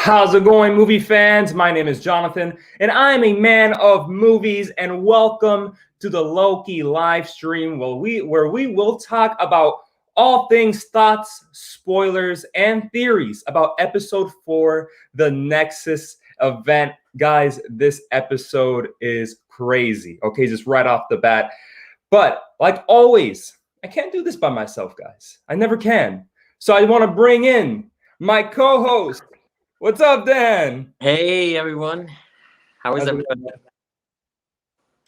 How's it going, movie fans? My name is Jonathan, and I'm a man of movies, and welcome to the Loki live stream where we will talk about all things thoughts, spoilers, and theories about episode 4, the Nexus Event. Guys, this episode is crazy, okay, just right off the bat. But like always, I can't do this by myself, guys. I never can. So I want to bring in my co-host. What's up, Dan? Hey, everyone. How is everybody?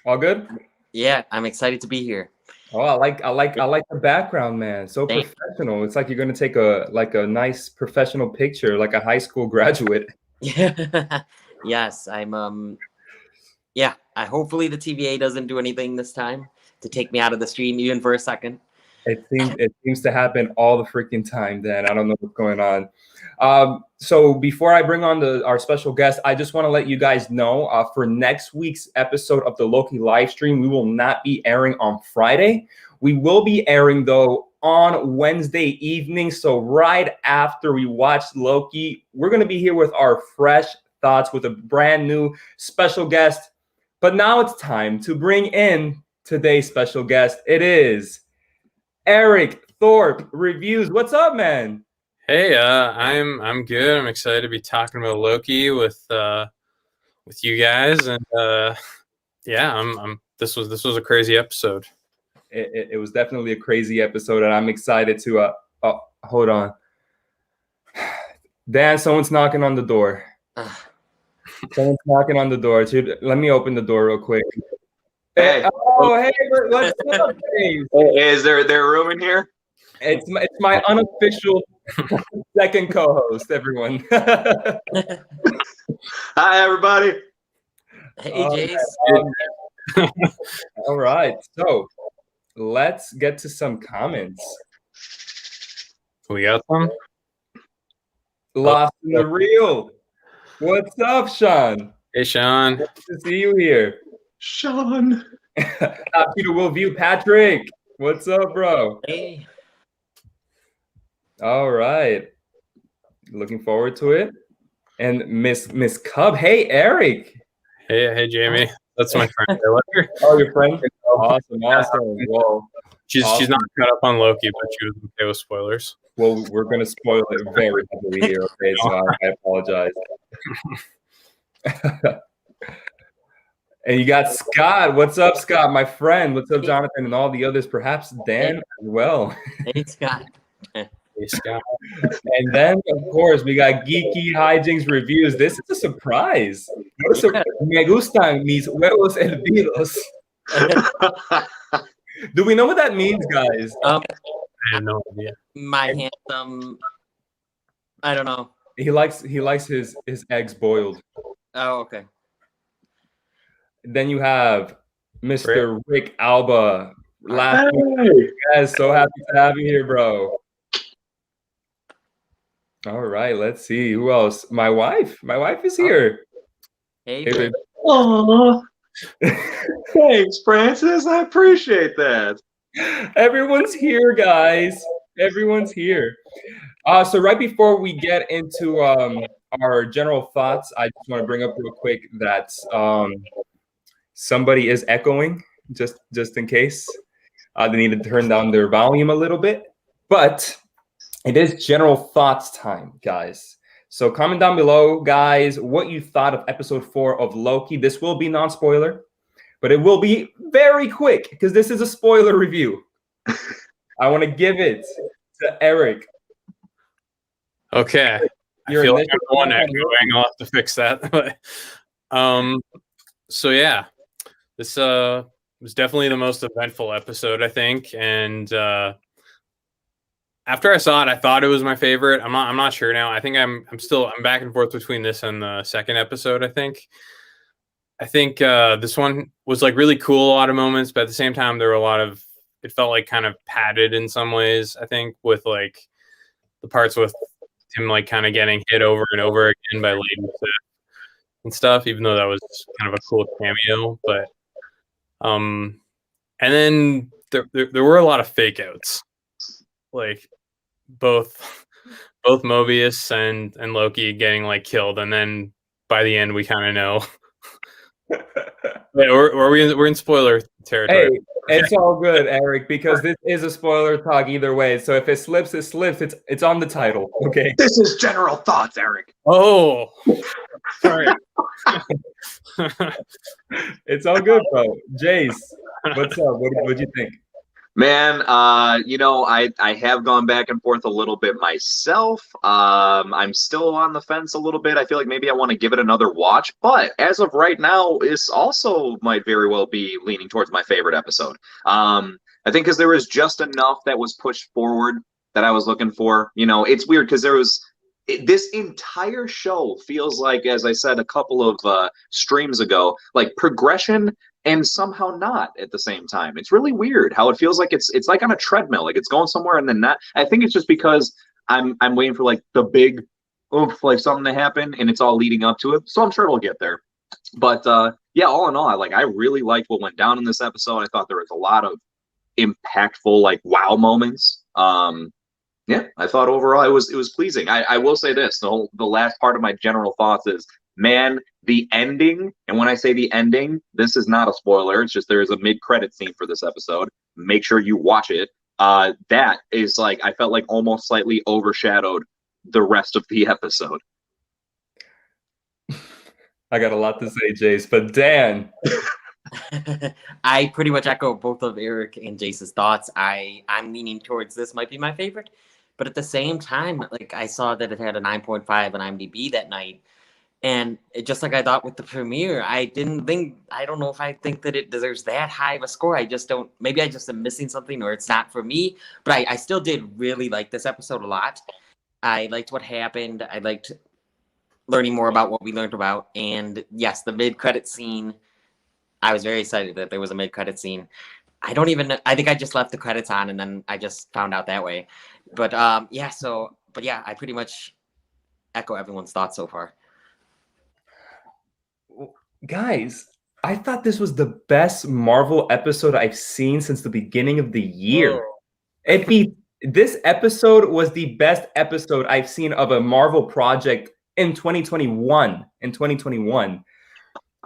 All good? Yeah, I'm excited to be here. Oh, I like the background, man. So professional. It's like you're gonna take a nice professional picture, like a high school graduate. Yes, I'm yeah, hopefully the TVA doesn't do anything this time to take me out of the stream even for a second. It seems to happen all the freaking time, Dan. I don't know what's going on. So before I bring on our special guest, I just want to let you guys know for next week's episode of the Loki live stream, we will not be airing on Friday. We will be airing, though, on Wednesday evening. So right after we watch Loki, we're going to be here with our fresh thoughts with a brand new special guest. But now it's time to bring in today's special guest. It is Eric Thorpe Reviews. What's up, man? Hey, I'm good. I'm excited to be talking about Loki with you guys, and yeah, this was a crazy episode. It was definitely a crazy episode, and I'm excited to hold on. Dan, someone's knocking on the door. Someone's knocking on the door. Dude, let me open the door real quick. Hey. Hey, what's up, Dave? Hey, is there a room in here? It's my unofficial second co-host, everyone. Hi, everybody. Hey, Jace. All right, so let's get to some comments. We got some? Lost in the Reel. What's up, Sean? Hey, Sean. Good to see you here. Sean. Happy to will view Patrick. What's up, bro? Hey. All right. Looking forward to it. And Miss Cub. Hey, Eric. Hey, Jamie. That's my friend. Oh, your friend? Awesome. Well, she's not caught up on Loki, but she was okay with spoilers. Well, we're going to spoil it very heavily here, okay? So I apologize. And you got Scott. What's up, Scott, my friend? What's up, Jonathan, and all the others? Perhaps Dan as well. Hey, Scott. Hey, Scott. And then, of course, we got Geeky Hijinks Reviews. This is a surprise. Me gustan mis huevos hervidos. Do we know what that means, guys? I have no idea. My handsome. I don't know. He likes his eggs boiled. Oh, okay. Then you have Mr. Rick Alba. Last week. Yes, so happy to have you here, bro. All right, let's see who else. My wife is here. Hey, babe. Aww. Thanks, Francis. I appreciate that. Everyone's here, guys. Everyone's here. So right before we get into our general thoughts, I just want to bring up real quick that somebody is echoing, just in case. They need to turn down their volume a little bit. But it is general thoughts time, guys. So comment down below, guys, what you thought of episode 4 of Loki. This will be non-spoiler, but it will be very quick because this is a spoiler review. I want to give it to Eric. Okay. I feel like I'm the one echoing. I'll have to fix that. So yeah, this was definitely the most eventful episode, I think, and after I saw it, I thought it was my favorite. I'm not sure now. I think I'm back and forth between this and the second episode. I think this one was like really cool, a lot of moments, but at the same time there were a lot of, it felt like kind of padded in some ways, I think, with like the parts with him like kind of getting hit over and over again by Lady and stuff, even though that was kind of a cool cameo. But and then there were a lot of fake outs, like both both Mobius and Loki getting like killed, and then by the end we kind of know. Yeah, we're in spoiler territory. Hey, it's all good, Eric, because this is a spoiler talk either way. So if it slips, it slips. It's on the title. Okay. This is general thoughts, Eric. Oh, sorry. It's all good, bro. Jace, what's up? What'd you think? Man, I have gone back and forth a little bit myself. I'm still on the fence a little bit. I feel like maybe I want to give it another watch, but as of right now, this also might very well be leaning towards my favorite episode. I think because there was just enough that was pushed forward that I was looking for. It's weird because this entire show feels like, as I said a couple of streams ago, like progression and somehow not at the same time. It's really weird how it feels like it's like on a treadmill, like it's going somewhere and then not. I think it's just because I'm waiting for like the big oomph, like something to happen, and it's all leading up to it. So I'm sure it'll get there. But yeah, all in all, I really liked what went down in this episode. I thought there was a lot of impactful, like wow moments. Yeah, I thought overall it was pleasing. I will say this: the last part of my general thoughts is, man, the ending. And when I say the ending, this is not a spoiler. It's just there is a mid-credit scene for this episode. Make sure you watch it. That is like, I felt like almost slightly overshadowed the rest of the episode. I got a lot to say, Jace, but Dan. I pretty much echo both of Eric and Jace's thoughts. I'm leaning towards this might be my favorite, but at the same time, like I saw that it had a 9.5 on IMDb that night, and just like I thought with the premiere, I don't know if I think that it deserves that high of a score. I just don't. Maybe I just am missing something, or it's not for me. But I still did really like this episode a lot. I liked what happened. I liked learning more about what we learned about, and yes, the mid-credit scene. I was very excited that there was a mid-credit scene. I think I just left the credits on and then I just found out that way. But yeah, I pretty much echo everyone's thoughts so far. Guys, I thought this was the best Marvel episode I've seen since the beginning of the year. This episode was the best episode I've seen of a Marvel project in 2021.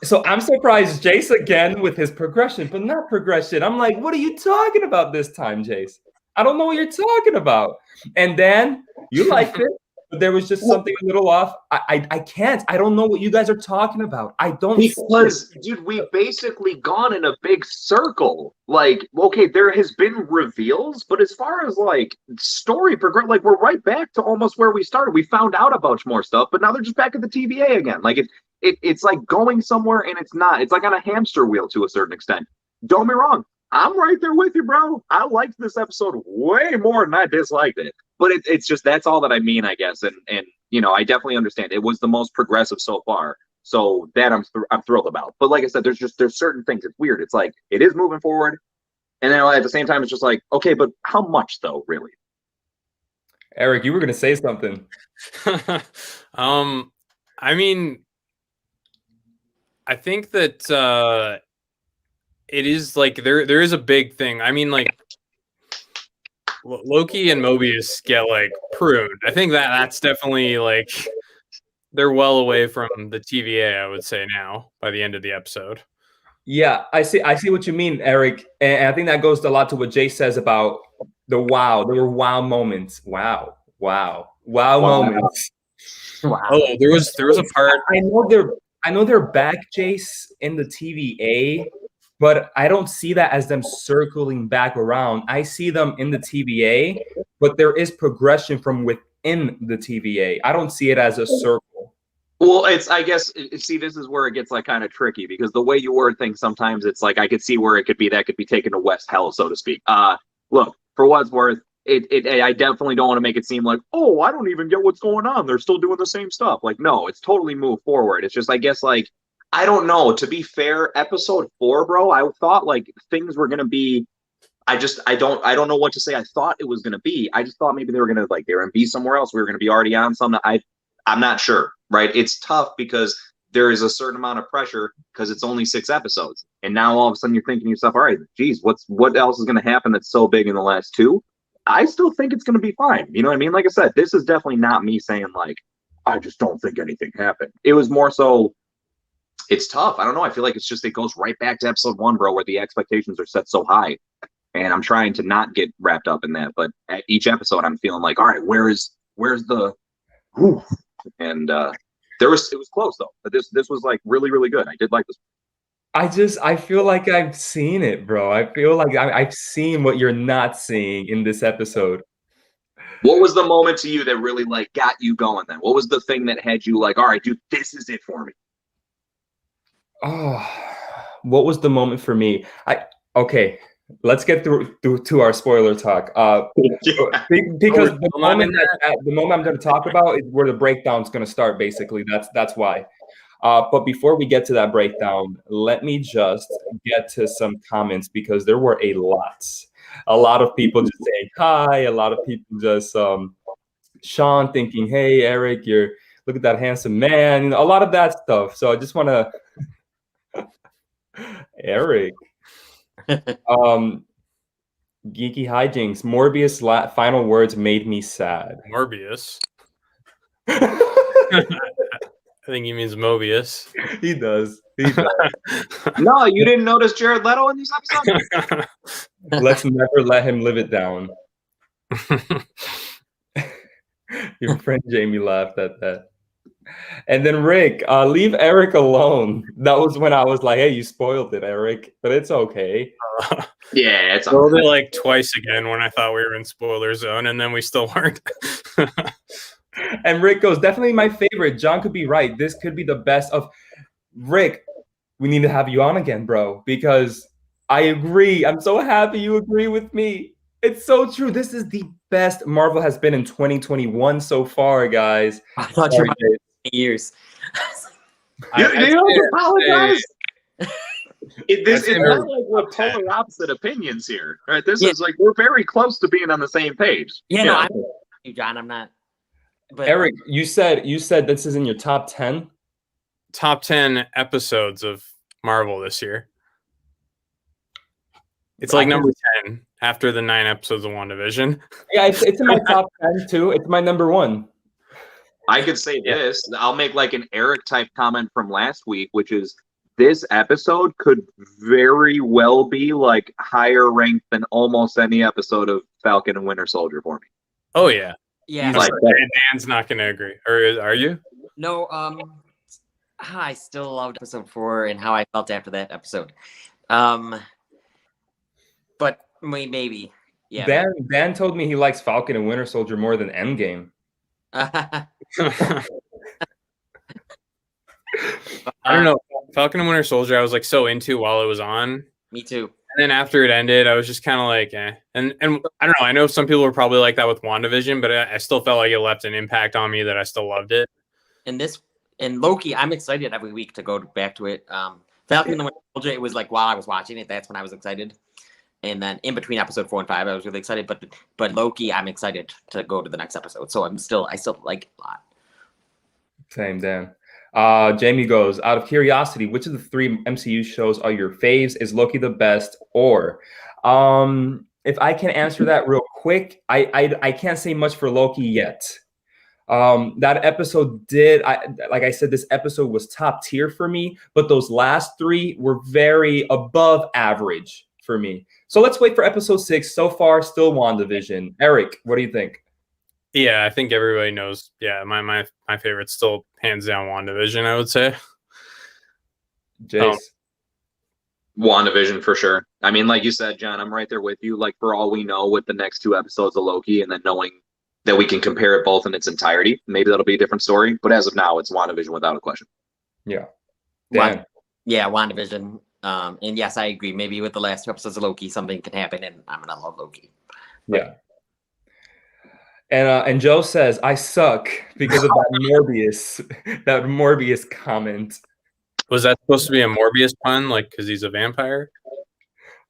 So I'm surprised Jace again with his progression, but not progression. I'm like, what are you talking about this time, Jace? I don't know what you're talking about. And then you liked it, but there was just something a little off. I can't. I don't know what you guys are talking about. I don't. Because, dude, we've basically gone in a big circle. Like, okay, there has been reveals, but as far as like story progress, like we're right back to almost where we started. We found out a bunch more stuff, but now they're just back at the TVA again. Like it's like going somewhere and it's not. It's like on a hamster wheel to a certain extent. Don't be wrong. I'm right there with you, bro. I liked this episode way more than I disliked it. But it's just, that's all that I mean, I guess. And I definitely understand. It was the most progressive so far. So that I'm thrilled about. But like I said, there's certain things. It's weird. It's like, it is moving forward. And then at the same time, it's just like, okay, but how much though, really? Eric, you were going to say something. I mean, I think that it is like there is a big thing. I mean, like Loki and Mobius get like pruned. I think that's definitely like they're well away from the TVA, I would say now by the end of the episode. Yeah, I see what you mean, Eric. And I think that goes a lot to what Jay says about the wow. There were wow moments. Wow moments. Wow. Oh, there was a part. I know they're back, Jace, in the TVA, but I don't see that as them circling back around. I see them in the TVA, but there is progression from within the TVA. I don't see it as a circle. Well, I guess, see, this is where it gets like kind of tricky because the way you word things, sometimes it's like I could see where it could be that could be taken to West Hell, so to speak. Look, for what it's worth, I definitely don't want to make it seem like, oh, I don't even get what's going on. They're still doing the same stuff. Like, no, it's totally moved forward. It's just, I guess, like, I don't know. To be fair, episode 4, bro, I thought like things were gonna be. I don't know what to say. I thought it was gonna be. I just thought maybe they were gonna be somewhere else. We were gonna be already on something. I'm not sure. Right? It's tough because there is a certain amount of pressure because it's only 6 episodes, and now all of a sudden you're thinking to yourself, all right, geez, what else is gonna happen that's so big in the last 2? I still think it's going to be fine. You know what I mean? Like I said, this is definitely not me saying like, I just don't think anything happened. It was more so, it's tough. I don't know. I feel like it goes right back to episode 1, bro, where the expectations are set so high. And I'm trying to not get wrapped up in that. But at each episode, I'm feeling like, all right, where's the, whew. And it was close though. But this was like really, really good. I did like this. I feel like I've seen it, bro. I feel like I've seen what you're not seeing in this episode. What was the moment to you that really like got you going then? What was the thing that had you like, all right, dude, this is it for me? Oh, what was the moment for me? Okay, let's get through to our spoiler talk. Because the moment I'm going to talk about is where the breakdown is going to start. Basically, that's why. But before we get to that breakdown, let me just get to some comments because there were a lot of people just saying hi. A lot of people just Sean thinking, "Hey, Eric, look at that handsome man." You know, a lot of that stuff. So I just want to. Eric, geeky hijinks. Morbius' final words made me sad. Morbius. I think he means Mobius. He does. No, you didn't notice Jared Leto in this episode? Let's never let him live it down. Your friend Jamie laughed at that. And then Rick, leave Eric alone. That was when I was like, hey, you spoiled it, Eric. But it's okay. Yeah, it's spoiled it like twice again when I thought we were in spoiler zone, and then we still weren't. And Rick goes, definitely my favorite. John could be right. This could be the best of Rick. We need to have you on again, bro, because I agree. I'm so happy you agree with me. It's so true. This is the best Marvel has been in 2021 so far, guys. I thought you were years. You don't apologize. It's not like we're polar opposite opinions here, right? This is like we're very close to being on the same page. Yeah, no, I'm you, John. I'm not. But Eric, you said this is in your top 10? Top 10 episodes of Marvel this year. It's like number 10 after the 9 episodes of WandaVision. Yeah, it's in my top 10 too. It's my number 1. I could say this. I'll make like an Eric type comment from last week, which is this episode could very well be like higher ranked than almost any episode of Falcon and Winter Soldier for me. Oh yeah. Yeah. Like Dan's not going to agree. Or are you? No, I still loved episode 4 and how I felt after that episode. But maybe. Yeah. Dan told me he likes Falcon and Winter Soldier more than Endgame. I don't know. Falcon and Winter Soldier, I was like so into while it was on. Me too. And then after it ended, I was just kind of like, eh. And I don't know. I know some people were probably like that with WandaVision, but I still felt like it left an impact on me that I still loved it. And Loki, I'm excited every week to go back to it. Falcon and Winter Soldier, it was like while I was watching it, that's when I was excited. And then in between episode 4 and 5, I was really excited. But Loki, I'm excited to go to the next episode. So I still like it a lot. Same, Dan. Jamie goes, out of curiosity, which of the 3 MCU shows are your faves? Is Loki the best? Or if I can answer that real quick, I can't say much for Loki yet. That episode like I said, this episode was top tier for me, but those last 3 were very above average for me. So let's wait for episode 6. So far, still WandaVision. Eric, what do you think? Yeah, I think everybody knows. Yeah, my favorite's still hands down WandaVision, I would say. Jace. WandaVision for sure. I mean, like you said, John, I'm right there with you. Like, for all we know with the next 2 episodes of Loki, and then knowing that we can compare it both in its entirety, maybe that'll be a different story. But as of now, it's WandaVision without a question. Yeah. Dan. WandaVision. And yes, I agree. Maybe with the last 2 episodes of Loki, something can happen, and I'm gonna love Loki. Yeah. And Joe says, I suck because of that Morbius comment. Was that supposed to be a Morbius pun, like because he's a vampire?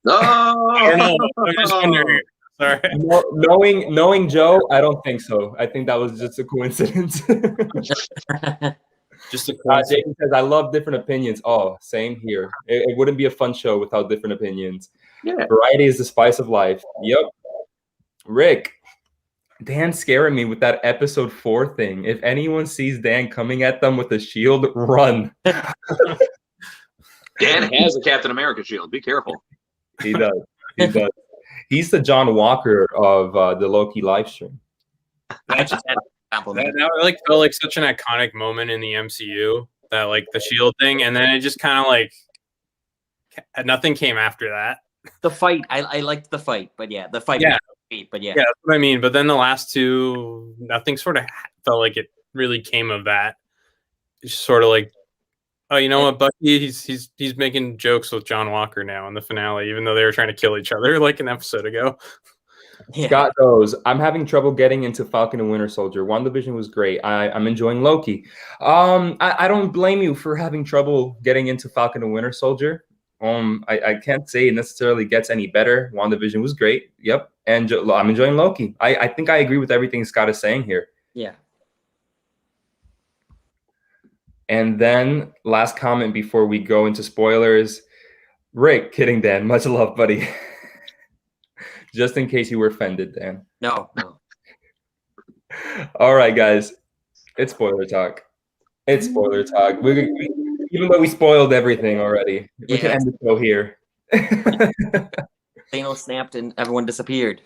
Oh, I don't know. I'm just wondering. Sorry. Knowing Joe, I don't think so. I think that was just a coincidence. Just a coincidence. Jason says, I love different opinions. Oh, same here. It wouldn't be a fun show without different opinions. Yeah. Variety is the spice of life. Yep. Rick, Dan's scaring me with that episode 4 thing. If anyone sees Dan coming at them with a shield, run. Dan has a Captain America shield. Be careful. He does. He does. He's the John Walker of the Loki live stream. I just had a compliment. That like felt like such an iconic moment in the MCU. That like the shield thing, and then it just kind of like nothing came after that. The fight, I liked the fight, but yeah, the fight. Yeah. But yeah, That's what I mean. But then the last two, nothing sort of felt like it really came of that. It's sort of like, oh, you know what, Bucky, he's making jokes with John Walker now in the finale, even though they were trying to kill each other like an episode ago. yeah. Scott goes, I'm having trouble getting into Falcon and Winter Soldier. WandaVision was great. I'm enjoying Loki. I don't blame you for having trouble getting into Falcon and Winter Soldier. I can't say it necessarily gets any better. WandaVision was great. Yep. And I'm enjoying Loki. I think I agree with everything Scott is saying here. Yeah. And then last comment before we go into spoilers. Rick, kidding, Dan. Much love, buddy. Just in case you were offended, Dan. No. All right, guys. It's spoiler talk. Even though we spoiled everything already, we can end the show here. Thanos snapped and everyone disappeared.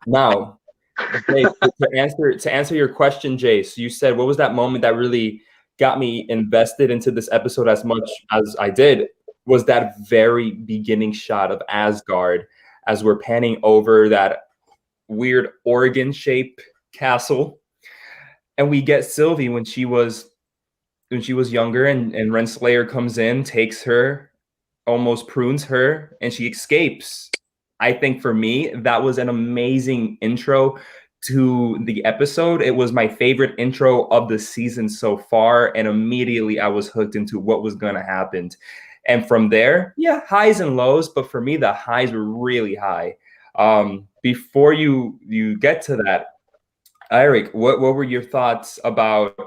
Now, Jace, to answer your question, Jace, you said, what was that moment that really got me invested into this episode as much as I did? Was that very beginning shot of Asgard as we're panning over that weird Oregon-shaped castle, and we get Sylvie when she was younger, and Renslayer comes in, takes her, almost prunes her, and she escapes. I think for me, that was an amazing intro to the episode. It was my favorite intro of the season so far, and immediately I was hooked into what was going to happen. And from there, yeah, highs and lows, but for me, the highs were really high. Before you get to that, Eric, what were your thoughts about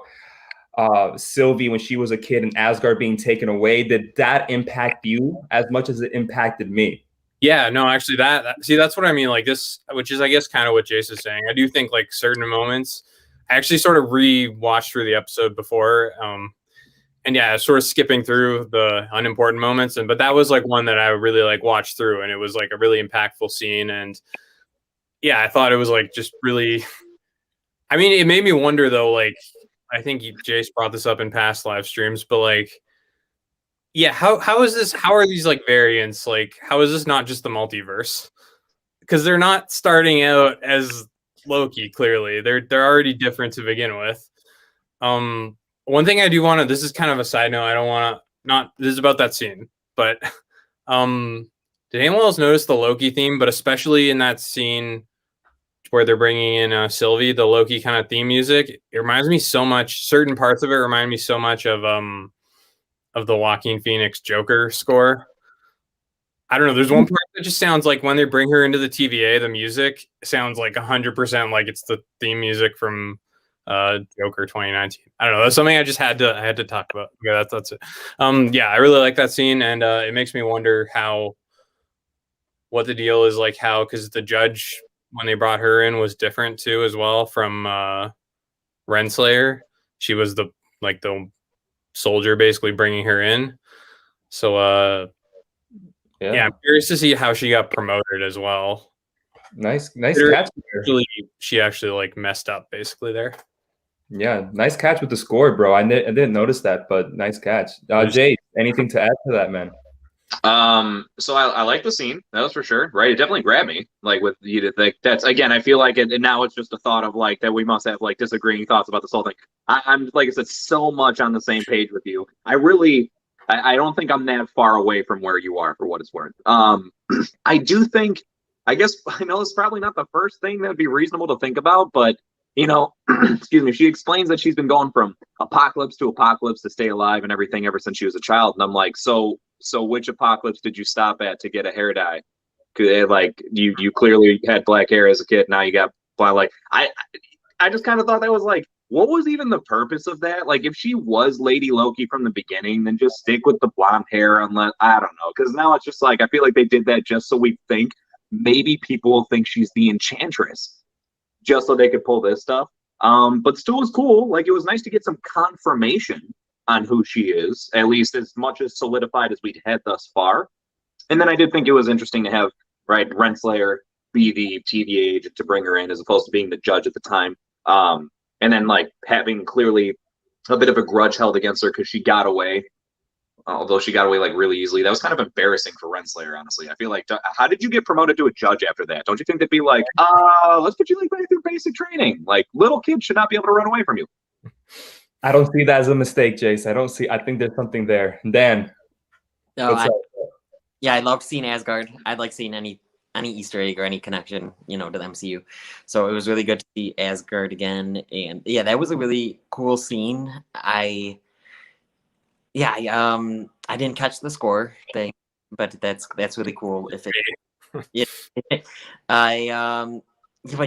Sylvie when she was a kid and Asgard being taken away? Did that impact you as much as it impacted me? Yeah, no, actually, that's what I mean. Like this, which is, I guess, kind of what Jace is saying. I do think like certain moments, I actually sort of re-watched through the episode before, and yeah, sort of skipping through the unimportant moments, but that was like one that I really like watched through, and it was like a really impactful scene, and yeah, I thought it was like just really. I mean, it made me wonder though. Like, I think Jace brought this up in past live streams, but like. Yeah, how is this? How are these like variants? Like, how is this not just the multiverse? Because they're not starting out as Loki. Clearly, they're already different to begin with. One thing I do want to. This is kind of a side note. I don't want to. Not this is about that scene, but did anyone else notice the Loki theme? But especially in that scene where they're bringing in Sylvie, the Loki kind of theme music. It reminds me so much. Certain parts of it remind me so much of the Joaquin Phoenix Joker score. I don't know. There's one part that just sounds like when they bring her into the TVA, the music sounds like 100% like it's the theme music from Joker 2019. I don't know. That's something I just had to talk about. Yeah, that's it. Yeah, I really like that scene, and it makes me wonder what the deal is like. Because the judge when they brought her in was different too as well from Renslayer. She was the soldier basically bringing her in. So yeah, I'm curious to see how she got promoted as well. Nice catch. She actually like messed up basically there. Yeah, nice catch with the score, bro. I didn't notice that, but nice catch. Jay, anything to add to that, man? So I like the scene, that was for sure, right? It definitely grabbed me, like with you to think that's again. I feel like it, and now it's just a thought of like that we must have like disagreeing thoughts about this whole thing. I'm like I said, so much on the same page with you. I don't think I'm that far away from where you are for what it's worth. I do think, I guess I know it's probably not the first thing that would be reasonable to think about, but you know, excuse me, she explains that she's been going from apocalypse to apocalypse to stay alive and everything ever since she was a child, and I'm like, so which apocalypse did you stop at to get a hair dye? Like you clearly had black hair as a kid, now you got black. Like I just kind of thought that was like, what was even the purpose of that? Like if she was Lady Loki from the beginning, then just stick with the blonde hair, unless I don't know, because now it's just like I feel like they did that just so we think maybe people will think she's the Enchantress, just so they could pull this stuff. But still was cool. Like, it was nice to get some confirmation on who she is, at least as much as solidified as we'd had thus far. And then I did think it was interesting to have, right, Renslayer be the TVA agent to bring her in, as opposed to being the judge at the time. And then, like, having clearly a bit of a grudge held against her because she got away, although she got away, like, really easily. That was kind of embarrassing for Renslayer, honestly. I feel like, how did you get promoted to a judge after that? Don't you think they'd be like, let's put you, like, back through basic training? Like, little kids should not be able to run away from you. I don't see that as a mistake, Jace. I think there's something there. Dan. Yeah, I loved seeing Asgard. I'd like seeing any Easter egg or any connection, to the MCU. So it was really good to see Asgard again. And yeah, that was a really cool scene. I didn't catch the score thing, but that's really cool. But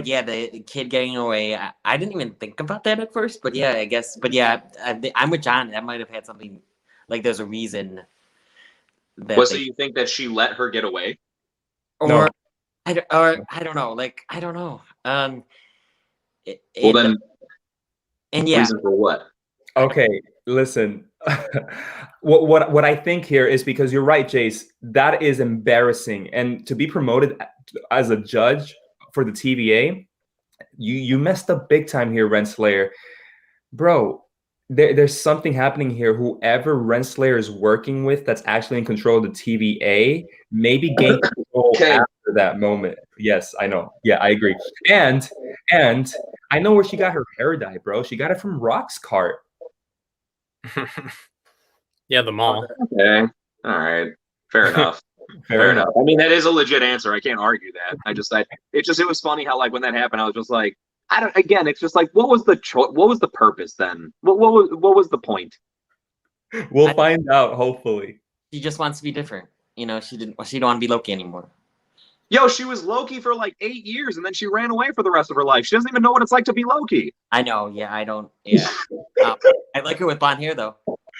yeah, the kid getting away, I didn't even think about that at first, but yeah, I guess. But yeah, I'm with John. That might have had something, like, there's a reason. So you think that she let her get away? Or No. I don't know. Like, I don't know. Well, then, and yeah. reason for what? Okay, listen. What I think here is, because you're right, Jace, that is embarrassing. And to be promoted as a judge for the TVA, you messed up big time here, Renslayer. Bro, there's something happening here. Whoever Renslayer is working with that's actually in control of the TVA maybe gained control after that moment. Yes, I know. Yeah, I agree. And I know where she got her hair dye, bro. She got it from Rock's cart. Yeah, the mall. Okay. All right. Fair enough. Fair enough. I mean, that is a legit answer. I can't argue that. It was funny how, like, when that happened, I was just like, it's just like, what was the purpose then? What was the point? We'll find out, hopefully. She just wants to be different. She don't want to be Loki anymore. Yo, she was Loki for like 8 years, and then she ran away for the rest of her life. She doesn't even know what it's like to be Loki. I know. Yeah, I don't. Yeah. I like her with blonde hair, though.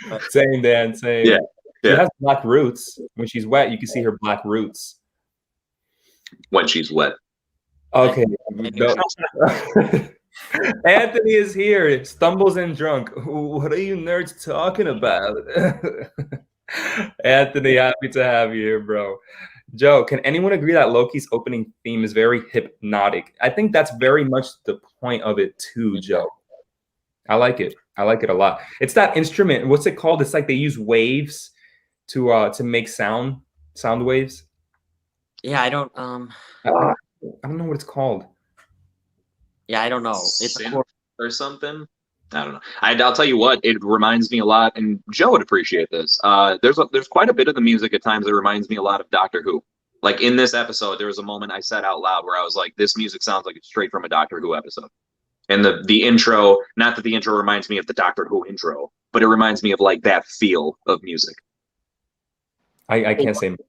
But... Same, Dan. Same. Yeah. She has black roots. When she's wet, you can see her black roots. When she's wet. Okay. Anthony is here. Stumbles and drunk. What are you nerds talking about? Anthony, happy to have you here, bro. Joe, can anyone agree that Loki's opening theme is very hypnotic? I think that's very much the point of it too, Joe. I like it. I like it a lot. It's that instrument. What's it called? It's like they use waves to make sound waves. Yeah, I don't know what it's called. Yeah, I don't know. It's or something. I don't know. I'll tell you what, it reminds me a lot, and Joe would appreciate this. There's quite a bit of the music at times that reminds me a lot of Doctor Who. Like, in this episode, there was a moment I said out loud where I was like, this music sounds like it's straight from a Doctor Who episode. And the intro, not that the intro reminds me of the Doctor Who intro, but it reminds me of, like, that feel of music. I can't say much.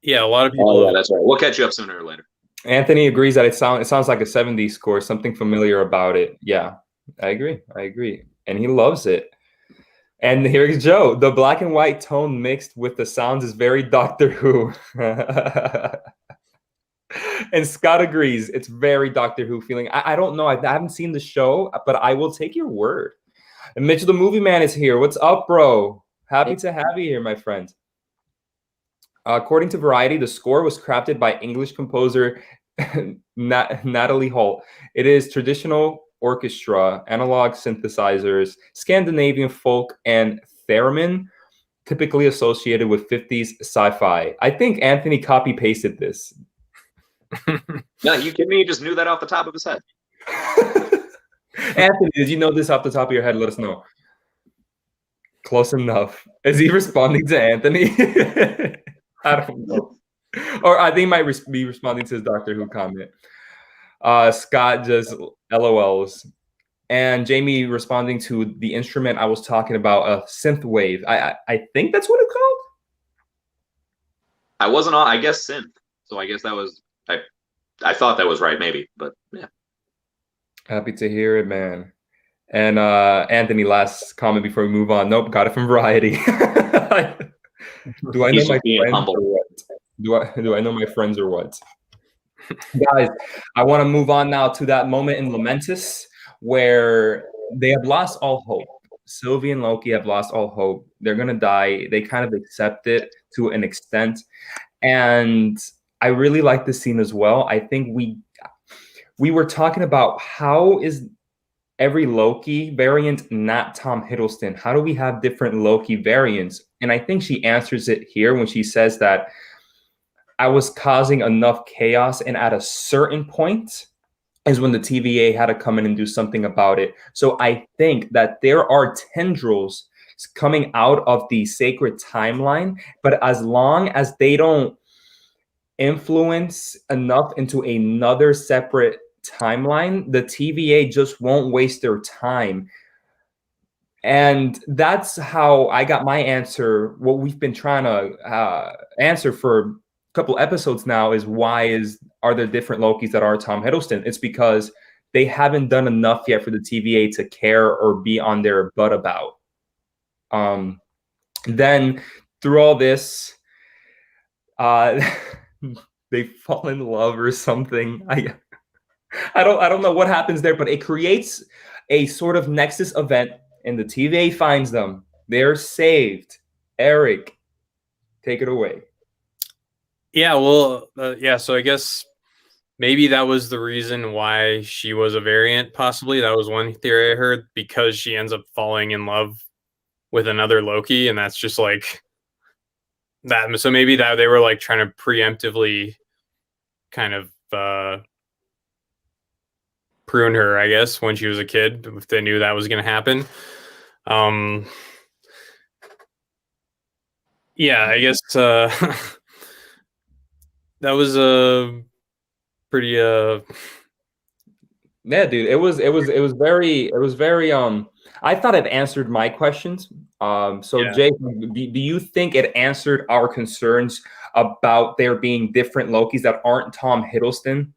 Yeah, a lot of people. Oh, yeah, that's right. We'll catch you up sooner or later. Anthony agrees that it sounds like a 70s score, something familiar about it. Yeah, I agree. And he loves it. And here's Joe. The black and white tone mixed with the sounds is very Doctor Who. And Scott agrees. It's very Doctor Who feeling. I don't know. I haven't seen the show, but I will take your word. And Mitchell the Movie Man is here. What's up, bro? Happy to have you here, my friend. According to Variety, the score was crafted by English composer Natalie Holt. It is traditional orchestra, analog synthesizers, Scandinavian folk, and theremin, typically associated with 50s sci-fi. I think Anthony copy-pasted this. No, you kidding me? You just knew that off the top of his head. Anthony, did you know this off the top of your head? Let us know. Close enough. Is he responding to Anthony? I don't know. Or I think he might be responding to his Doctor Who comment. Scott just LOLs. And Jamie responding to the instrument I was talking about, a synth wave. I think that's what it's called. I wasn't on, I guess, synth. So I guess that was, I thought that was right, maybe. But yeah. Happy to hear it, man. And Anthony, last comment before we move on. Nope, got it from Variety. Do I know my friends or what? Do I know my friends or what? Guys, I want to move on now to that moment in Lamentus where they have lost all hope. Sylvie and Loki have lost all hope. They're going to die. They kind of accept it to an extent. And I really like this scene as well. I think we were talking about how is every Loki variant not Tom Hiddleston? How do we have different Loki variants? And I think she answers it here when she says that I was causing enough chaos, and at a certain point is when the TVA had to come in and do something about it. So I think that there are tendrils coming out of the sacred timeline, but as long as they don't influence enough into another separate timeline, the TVA just won't waste their time. And that's how I got my answer. What we've been trying to answer for a couple episodes now is are there different Lokis that are Tom Hiddleston? It's because they haven't done enough yet for the TVA to care or be on their butt about. Then through all this, they fall in love or something. I don't know what happens there, but it creates a sort of Nexus event, and the TVA finds them. They're saved. Eric, take it away. Yeah, well, so I guess maybe that was the reason why she was a variant, possibly. That was one theory I heard, because she ends up falling in love with another Loki, and that's just like that. So maybe that they were like trying to preemptively kind of prune her, I guess, when she was a kid, if they knew that was going to happen. Yeah, I guess that was a pretty yeah, dude, it was very I thought it answered my questions. So yeah. Jay, do you think it answered our concerns about there being different Lokis that aren't Tom Hiddleston?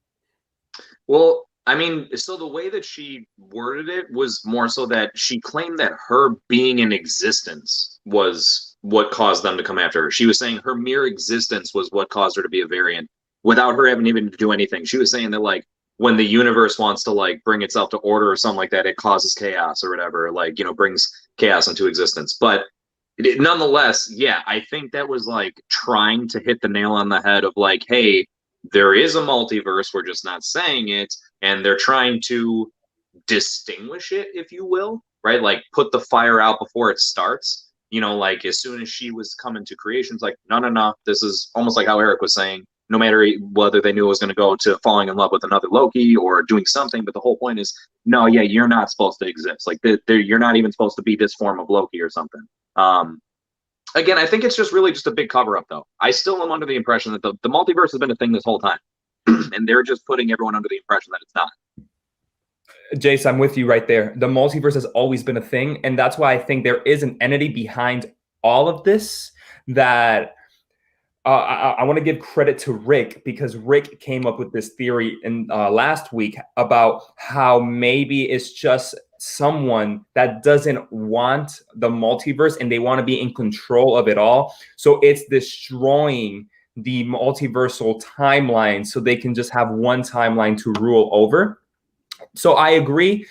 Well, I mean, so the way that she worded it was more so that she claimed that her being in existence was what caused them to come after her. She was saying her mere existence was what caused her to be a variant without her having even to do anything. She was saying that, like, when the universe wants to, like, bring itself to order or something like that, it causes chaos or whatever, like, you know, brings chaos into existence. But nonetheless, yeah, I think that was, like, trying to hit the nail on the head of, like, hey, there is a multiverse, we're just not saying it, and they're trying to distinguish it, if you will, right? Like, put the fire out before it starts. You know, like, as soon as she was coming to creations, like, no, this is almost like how Eric was saying, no matter whether they knew it was going to go to falling in love with another Loki or doing something, but the whole point is, no, yeah, you're not supposed to exist. Like, you're not even supposed to be this form of Loki or something. Again, I think it's just really just a big cover up, though. I still am under the impression that the multiverse has been a thing this whole time, and they're just putting everyone under the impression that it's not. Jace, I'm with you right there. The multiverse has always been a thing, and that's why I think there is an entity behind all of this that I want to give credit to Rick, because Rick came up with this theory in last week about how maybe it's just someone that doesn't want the multiverse and they want to be in control of it all. So it's destroying the multiversal timeline so they can just have one timeline to rule over. So I agree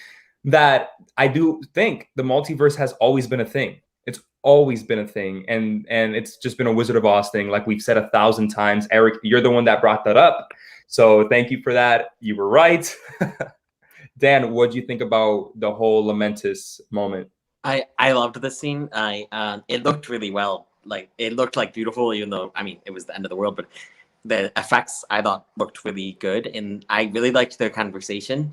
that I do think the multiverse has always been a thing. It's always been a thing, and it's just been a Wizard of Oz thing, like we've said 1,000 times. Eric, you're the one that brought that up, so thank you for that. You were right. Dan, what do you think about the whole Lamentus moment? I loved this scene. It looked really well. Like, it looked like beautiful, even though, I mean, it was the end of the world, but the effects I thought looked really good, and I really liked their conversation.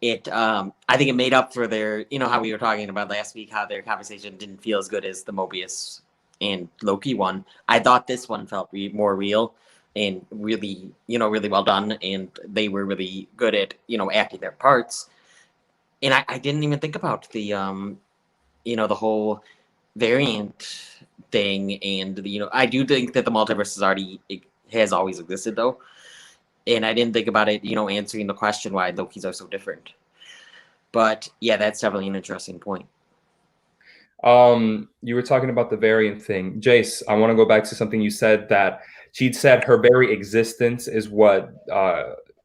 I think it made up for their, you know, how we were talking about last week, how their conversation didn't feel as good as the Mobius and Loki one. I thought this one felt more real and really, you know, really well done, and they were really good at, you know, acting their parts. And I didn't even think about the, you know, the whole variant thing, and you know, I do think that the multiverse has always existed, though. And I didn't think about it, you know, answering the question why Lokis are so different. But yeah, that's definitely an interesting point. You were talking about the variant thing. Jace, I want to go back to something you said, that She'd said her very existence is what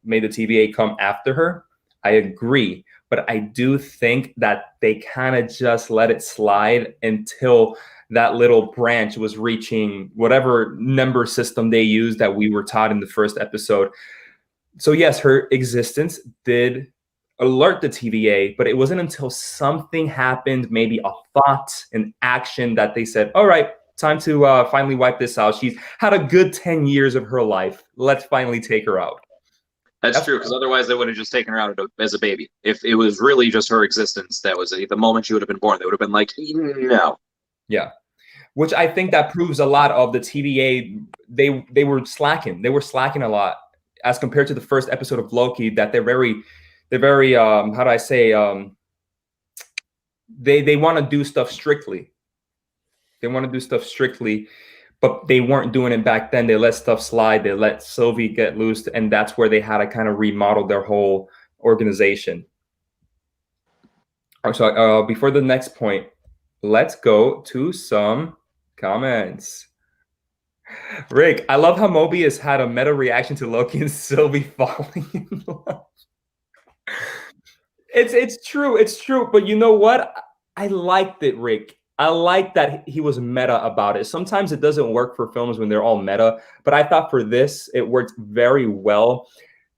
made the TVA come after her. I agree, but I do think that they kind of just let it slide until that little branch was reaching whatever number system they used that we were taught in the first episode. So yes, her existence did alert the TVA, but it wasn't until something happened, maybe a thought, an action, that they said, all right, time to finally wipe this out. She's had a good 10 years of her life. Let's finally take her out. That's true, because otherwise they would have just taken her out as a baby. If it was really just her existence that was the moment she would have been born, they would have been like, no. Yeah. Which I think that proves a lot of the TVA. They were slacking. They were slacking a lot as compared to the first episode of Loki, that they're very how do I say, they want to do stuff strictly. They want to do stuff strictly, but they weren't doing it back then. They let stuff slide. They let Sylvie get loose, and that's where they had to kind of remodel their whole organization. So before the next point, let's go to some comments. Rick, I love how Mobius had a meta reaction to Loki and Sylvie falling in love. It's true. But you know what? I liked it, Rick. I like that he was meta about it. Sometimes it doesn't work for films when they're all meta, but I thought for this, it worked very well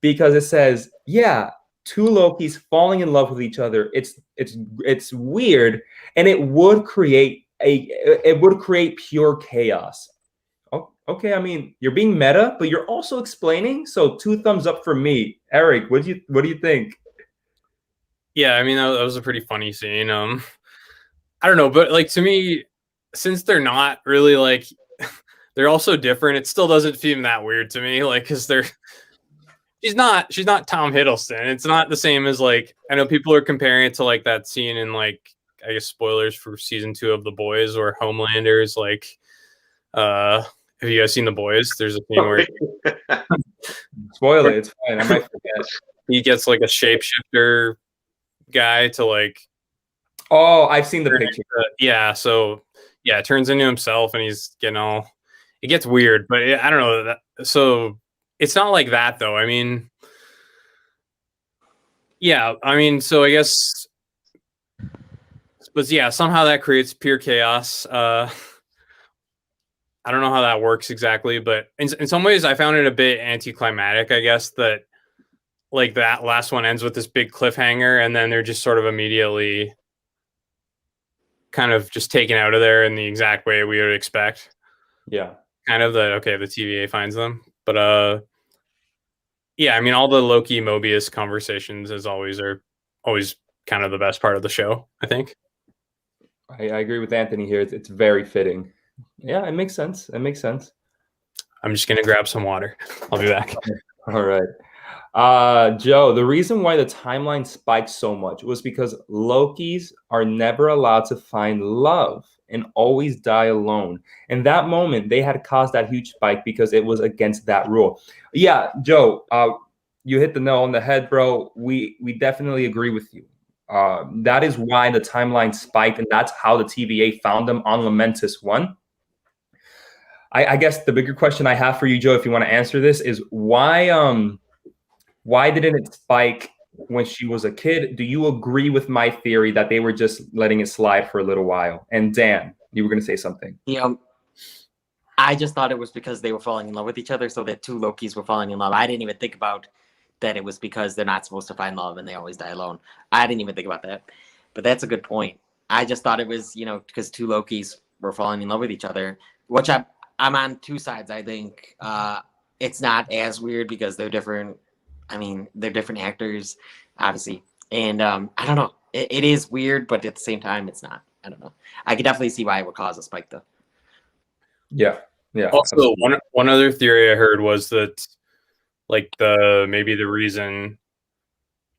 because it says, yeah, two Lokis falling in love with each other. It's weird, and it would create pure chaos. Oh, okay, I mean, you're being meta, but you're also explaining. So 2 thumbs up for me. Eric, what do you think? Yeah, I mean, that was a pretty funny scene. I don't know, but like to me, since they're not really like, they're also different, it still doesn't seem that weird to me. Like, because she's not Tom Hiddleston. It's not the same as like, I know people are comparing it to like that scene in like, I guess spoilers for season 2 of The Boys, where Homelander's like, have you guys seen The Boys? There's a scene where spoil it. It's fine. I might forget. He gets like a shapeshifter guy to like. Oh, I've seen the picture. Yeah, so yeah, it turns into himself, and he's getting all. It gets weird, but I don't know. So it's not like that, though. I mean, yeah, I mean, so I guess, but yeah, somehow that creates pure chaos. I don't know how that works exactly, but in some ways, I found it a bit anticlimactic. I guess that like that last one ends with this big cliffhanger, and then they're just sort of immediately kind of just taken out of there in the exact way we would expect. Yeah. Kind of the TVA finds them. But yeah, I mean, all the Loki Mobius conversations are always kind of the best part of the show, I think. I agree with Anthony here. It's very fitting. Yeah, it makes sense. I'm just gonna grab some water. I'll be back. All right. Joe, the reason why the timeline spiked so much was because Lokis are never allowed to find love and always die alone. In that moment, they had caused that huge spike because it was against that rule. Yeah, Joe, you hit the nail on the head, bro. We definitely agree with you. That is why the timeline spiked, and that's how the TVA found them on Lamentus 1. I guess the bigger question I have for you, Joe, if you want to answer this, is why didn't it spike when she was a kid? Do you agree with my theory that they were just letting it slide for a little while? And Dan, you were going to say something. I just thought it was because they were falling in love with each other, so that 2 Lokis were falling in love. I didn't even think about that it was because they're not supposed to find love and they always die alone. I didn't even think about that. But that's a good point. I just thought it was, because 2 Lokis were falling in love with each other, which I'm on 2 sides, I think. It's not as weird because they're different. I mean, they're different actors, obviously. And I don't know. It is weird, but at the same time, it's not. I don't know. I could definitely see why it would cause a spike, though. Yeah. Also, one other theory I heard was that, like, maybe the reason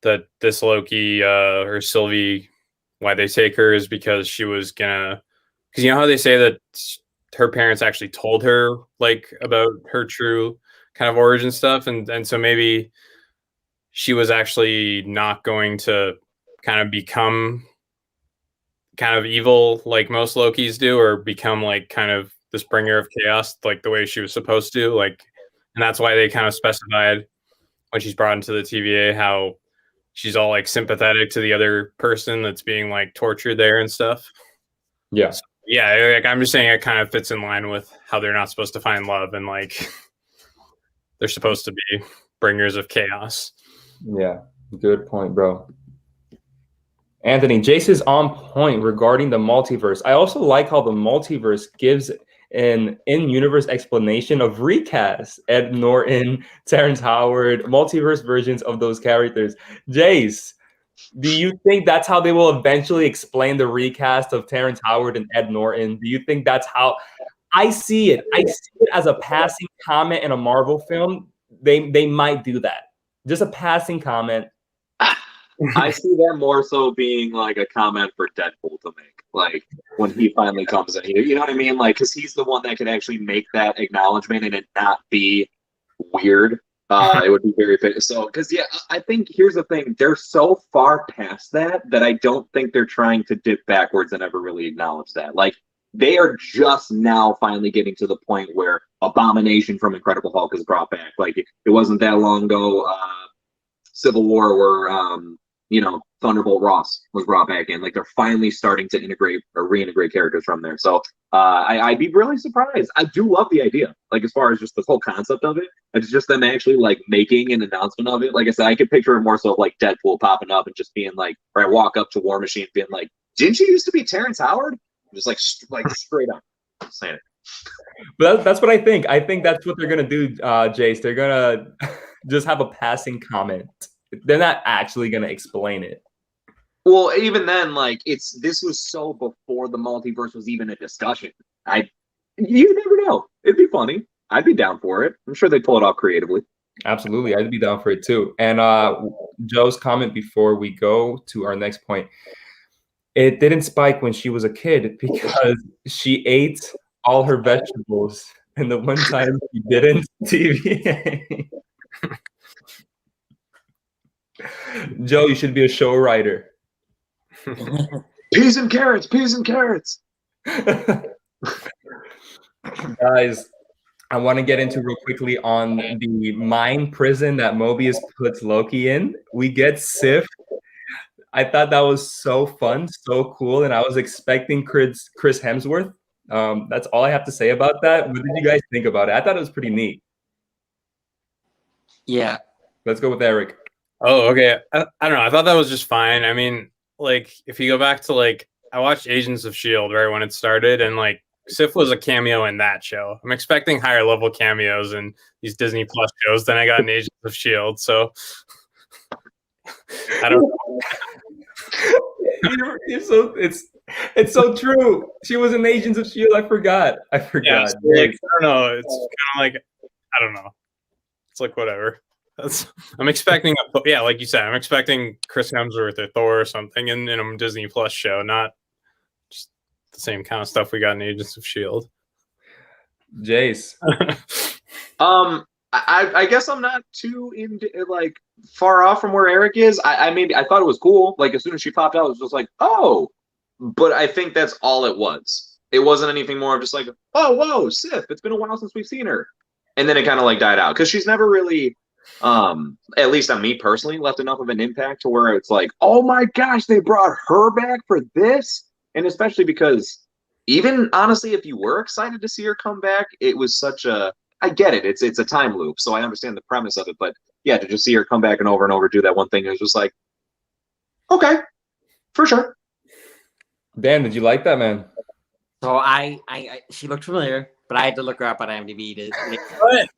that this Loki or Sylvie, why they take her is because she was gonna. Because you know how they say that her parents actually told her like about her true kind of origin stuff, and so maybe she was actually not going to kind of become kind of evil like most Lokis do, or become like kind of this bringer of chaos like the way she was supposed to. Like, and that's why they kind of specified when she's brought into the TVA how she's all like sympathetic to the other person that's being like tortured there and stuff. Yeah. So, yeah, like I'm just saying it kind of fits in line with how they're not supposed to find love and like they're supposed to be bringers of chaos. Yeah, good point, bro. Anthony, Jace is on point regarding the multiverse. I also like how the multiverse gives an in-universe explanation of recast Ed Norton, Terrence Howard, multiverse versions of those characters. Jace, do you think that's how they will eventually explain the recast of Terrence Howard and Ed Norton? Do you think that's how I see it? I see it as a passing comment in a Marvel film. They might do that. Just a passing comment. I see that more so being like a comment for Deadpool to make, like when he finally comes in here. You know what I mean? Like, because he's the one that can actually make that acknowledgement and it not be weird. It would be very fit. So, because I think here's the thing: they're so far past that I don't think they're trying to dip backwards and ever really acknowledge that. Like, they are just now finally getting to the point where Abomination from Incredible Hulk is brought back. Like, it wasn't that long ago. Civil War where Thunderbolt Ross was brought back in. Like, they're finally starting to integrate or reintegrate characters from there. So I'd be really surprised. I do love the idea, like, as far as just the whole concept of it. It's just them actually like making an announcement of it. Like I said, I could picture it more so like Deadpool popping up and just being like, or I walk up to War Machine being like, didn't you used to be Terrence Howard? Just like straight up saying it. But that's what I think. I think that's what they're gonna do, Jace. They're gonna just have a passing comment. They're not actually gonna explain it. Well, even then, like, this was so before the multiverse was even a discussion. You never know. It'd be funny. I'd be down for it. I'm sure they'd pull it off creatively. Absolutely, I'd be down for it too. And Joe's comment before we go to our next point. It didn't spike when she was a kid because she ate all her vegetables, and the one time she didn't, TVA. Joe, you should be a show writer. Peas and carrots, peas and carrots. Guys, I want to get into real quickly on the mind prison that Mobius puts Loki in. We get Sif. I thought that was so fun, so cool, and I was expecting Chris Hemsworth. That's all I have to say about that. What did you guys think about it? I thought it was pretty neat. Yeah. Let's go with Eric. Oh, okay. I don't know. I thought that was just fine. I mean, like, if you go back to, like, I watched Agents of S.H.I.E.L.D. right when it started, and, like, Sif was a cameo in that show. I'm expecting higher level cameos in these Disney Plus shows than I got in Agents of S.H.I.E.L.D., so I don't know. It's so true. She was in Agents of S.H.I.E.L.D. I forgot. Yeah, so, like, I don't know. It's kind of like, I don't know. It's like whatever. I'm expecting like you said, I'm expecting Chris Hemsworth or Thor or something in a Disney Plus show, not just the same kind of stuff we got in Agents of S.H.I.E.L.D. Jace. I guess I'm not too like far off from where Eric is. I thought it was cool. Like, as soon as she popped out, it was just like, oh. But I think that's all it was. It wasn't anything more of just like, oh, whoa, Sif, it's been a while since we've seen her. And then it kind of like died out because she's never really, at least on me personally, left enough of an impact to where it's like, oh my gosh, they brought her back for this. And especially because even honestly, if you were excited to see her come back, it was such a, I get it. It's a time loop. So I understand the premise of it, but yeah, to just see her come back and over do that one thing, it was just like, okay, for sure. Dan, did you like that, man? So she looked familiar, but I had to look her up on IMDb to. What?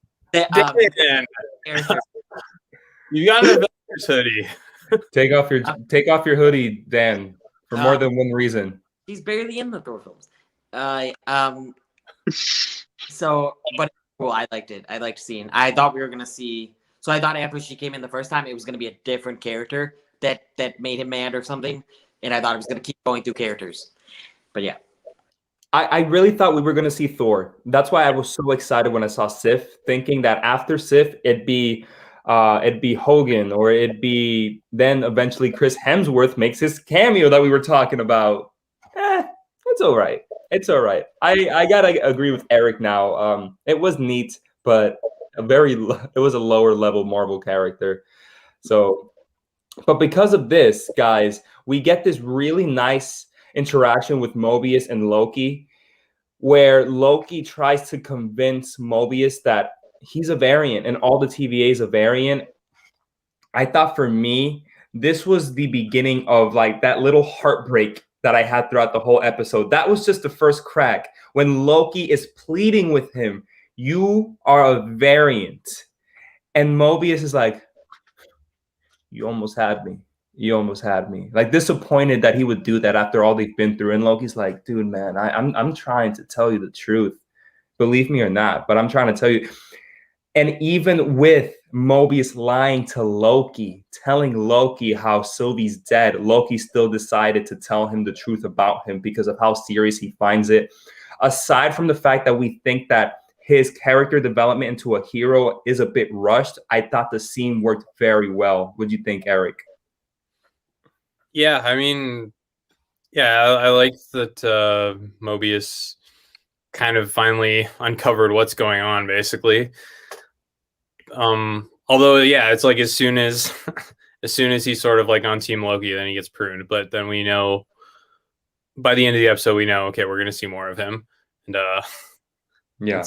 You got an Avengers hoodie. Take off your hoodie, Dan, for more than one reason. He's barely in the Thor films. So, but cool. I liked it. I liked seeing. I thought we were gonna see. So I thought after she came in the first time, it was gonna be a different character that made him mad or something, and I thought it was gonna keep going through characters. But yeah. I really thought we were going to see Thor. That's why I was so excited when I saw Sif, thinking that after Sif, it'd be Hogan, or it'd be then eventually Chris Hemsworth makes his cameo that we were talking about. It's all right. It's all right. I gotta agree with Eric now. It was neat, but it was a lower level Marvel character. So, but because of this, guys, we get this really nice interaction with Mobius and Loki, where Loki tries to convince Mobius that he's a variant and all the TVA is a variant. I thought for me, this was the beginning of like that little heartbreak that I had throughout the whole episode. That was just the first crack when Loki is pleading with him, "You are a variant." And Mobius is like, "You almost had me. You almost had me." Like disappointed that he would do that after all they've been through. And Loki's like, "Dude, man, I'm trying to tell you the truth. Believe me or not, but I'm trying to tell you." And even with Mobius lying to Loki, telling Loki how Sylvie's dead, Loki still decided to tell him the truth about him because of how serious he finds it. Aside from the fact that we think that his character development into a hero is a bit rushed, I thought the scene worked very well. What do you think, Eric? Yeah, I mean, yeah, I like that Mobius kind of finally uncovered what's going on, basically. Although, yeah, it's like as soon as he's sort of like on Team Loki, then he gets pruned. But then we know by the end of the episode, we know, okay, we're going to see more of him. And Yeah,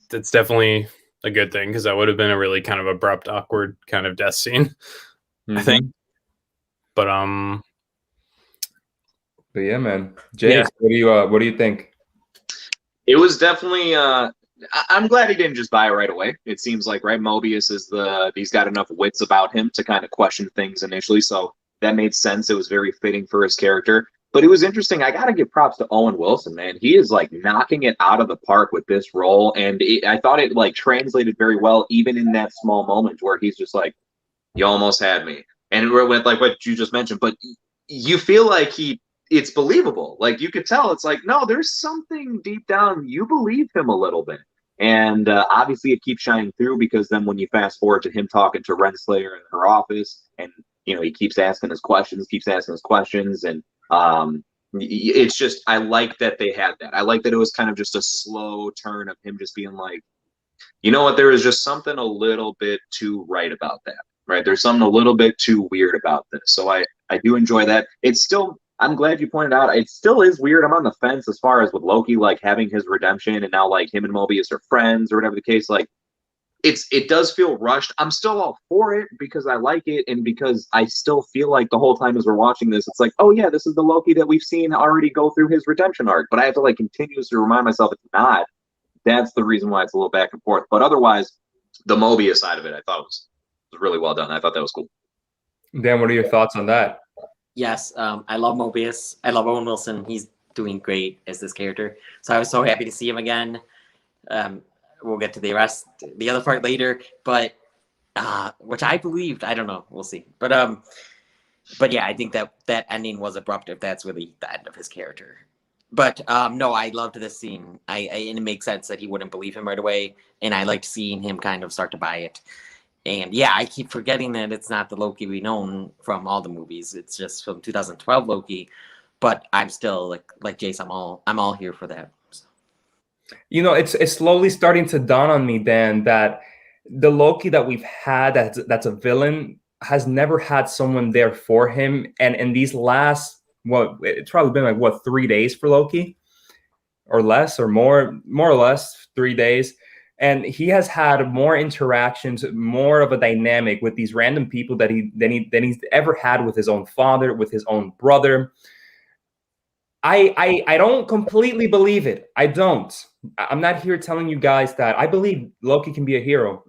that's definitely a good thing, because that would have been a really kind of abrupt, awkward kind of death scene, I think. But yeah, man. Jace, what do you think? It was definitely. I'm glad he didn't just buy it right away. It seems like Mobius is he's got enough wits about him to kind of question things initially, so that made sense. It was very fitting for his character. But it was interesting. I got to give props to Owen Wilson, man. He is like knocking it out of the park with this role, and I thought it like translated very well, even in that small moment where he's just like, "You almost had me," and it went like what you just mentioned. But you feel like it's believable. Like you could tell, it's like, no, there's something deep down. You believe him a little bit. And obviously it keeps shining through, because then when you fast forward to him talking to Renslayer in her office, and he keeps asking his questions, and it's just, I like that they had that. I like that it was kind of just a slow turn of him just being like, you know what, there is just something a little bit too right about that, right? There's something a little bit too weird about this. So I do enjoy that. It's still, I'm glad you pointed out, it still is weird. I'm on the fence as far as with Loki, like having his redemption, and now like him and Mobius are friends or whatever the case. Like it does feel rushed. I'm still all for it because I like it, and because I still feel like the whole time as we're watching this, it's like, oh yeah, this is the Loki that we've seen already go through his redemption arc. But I have to like continuously remind myself it's not. That's the reason why it's a little back and forth. But otherwise, the Mobius side of it, I thought was really well done. I thought that was cool. Dan, what are your thoughts on that? Yes, I love Mobius. I love Owen Wilson. He's doing great as this character. So I was so happy to see him again. We'll get to the other part later, but which I believed. I don't know. We'll see. But yeah, I think that ending was abrupt, if that's really the end of his character. But no, I loved this scene. And it makes sense that he wouldn't believe him right away, and I liked seeing him kind of start to buy it. And yeah, I keep forgetting that it's not the Loki we know from all the movies. It's just from 2012 Loki. But I'm still like Jace. I'm all here for that. So. It's slowly starting to dawn on me, Dan, that the Loki that we've had that's a villain has never had someone there for him. And in these last, it's probably been like 3 days for Loki, or less, or more or less 3 days. And he has had more interactions, more of a dynamic with these random people than he's ever had with his own father, with his own brother. I don't completely believe it. I don't. I'm not here telling you guys that I believe Loki can be a hero.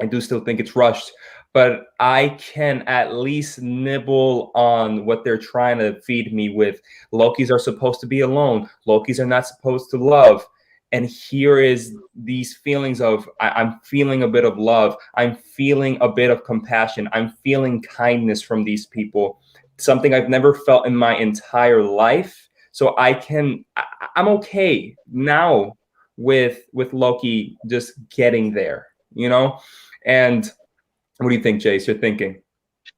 I do still think it's rushed, but I can at least nibble on what they're trying to feed me with. Lokis are supposed to be alone. Lokis are not supposed to love. And here is these feelings of, I'm feeling a bit of love. I'm feeling a bit of compassion. I'm feeling kindness from these people. Something I've never felt in my entire life. So I'm okay now with Loki just getting there, And what do you think, Jace? You're thinking?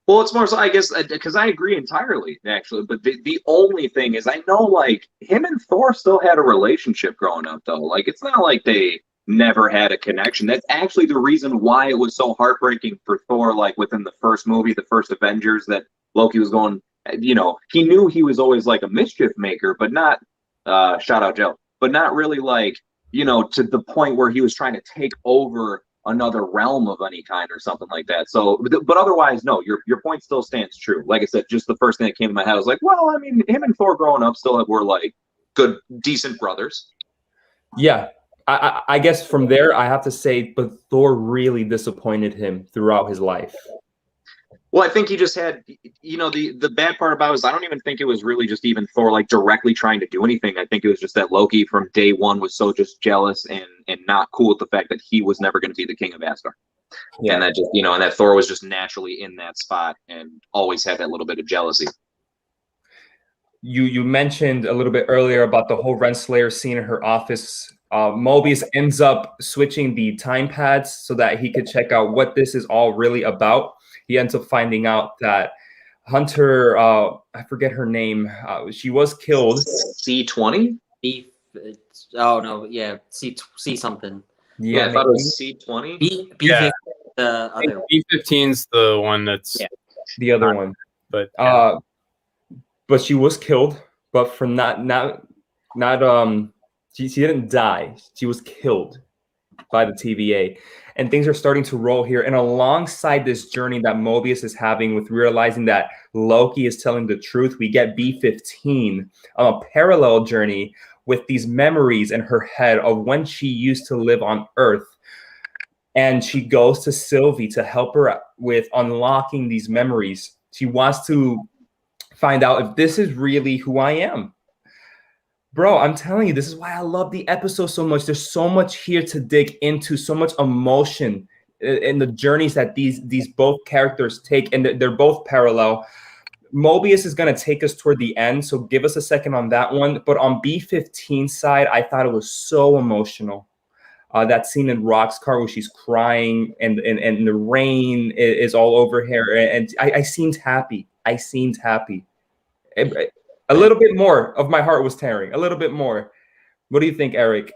Well, it's more so, I guess, because I agree entirely, actually. But the only thing is, I know, like, him and Thor still had a relationship growing up, though. Like, it's not like they never had a connection. That's actually the reason why it was so heartbreaking for Thor, like, within the first movie, the first Avengers, that Loki was going, he knew he was always, like, a mischief maker, but not, shout out Joe, but not really, like, to the point where he was trying to take over another realm of any kind or something like that. So, but otherwise, no, your point still stands true. Like I said, just the first thing that came to my head was like, well, I mean, him and Thor growing up still were like good, decent brothers. Yeah, I guess from there I have to say, but Thor really disappointed him throughout his life. Well, I think he just had, the bad part about it is I don't even think it was really just even Thor like directly trying to do anything. I think it was just that Loki from day one was so just jealous and not cool with the fact that he was never going to be the king of Asgard. Yeah. And that just, and that Thor was just naturally in that spot and always had that little bit of jealousy. You mentioned a little bit earlier about the whole Renslayer scene in her office. Mobius ends up switching the time pads so that he could check out what this is all really about. He ends up finding out that Hunter, I forget her name, she was killed. C20? Oh no, yeah, C something. Yeah, I thought it was C20. B15, the other. B15's the one that's the other one, but but she was killed, but for she didn't die. She was killed by the TVA. And things are starting to roll here. And alongside this journey that Mobius is having with realizing that Loki is telling the truth, we get B15 on a parallel journey with these memories in her head of when she used to live on Earth. And she goes to Sylvie to help her with unlocking these memories. She wants to find out if this is really who I am. Bro, I'm telling you, this is why I love the episode so much. There's so much here to dig into, so much emotion in the journeys that these both characters take, and they're both parallel. Mobius is going to take us toward the end, so give us a second on that one. But on B15 side, I thought it was so emotional. That scene in Rock's car where she's crying and the rain is all over her, and I seemed happy. A little bit more of my heart was tearing. A little bit more. What do you think, Eric?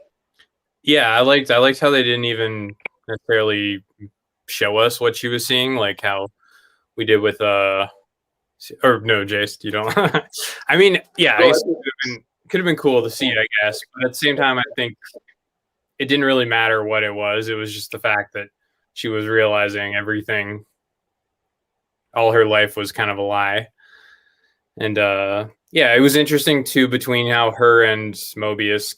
Yeah, I liked how they didn't even necessarily show us what she was seeing, like how we did with or no, Jace, you don't. I mean, yeah, I guess it could have been cool to see, I guess, but at the same time, I think it didn't really matter what it was. It was just the fact that she was realizing everything, all her life was kind of a lie, and yeah, it was interesting too between how her and Mobius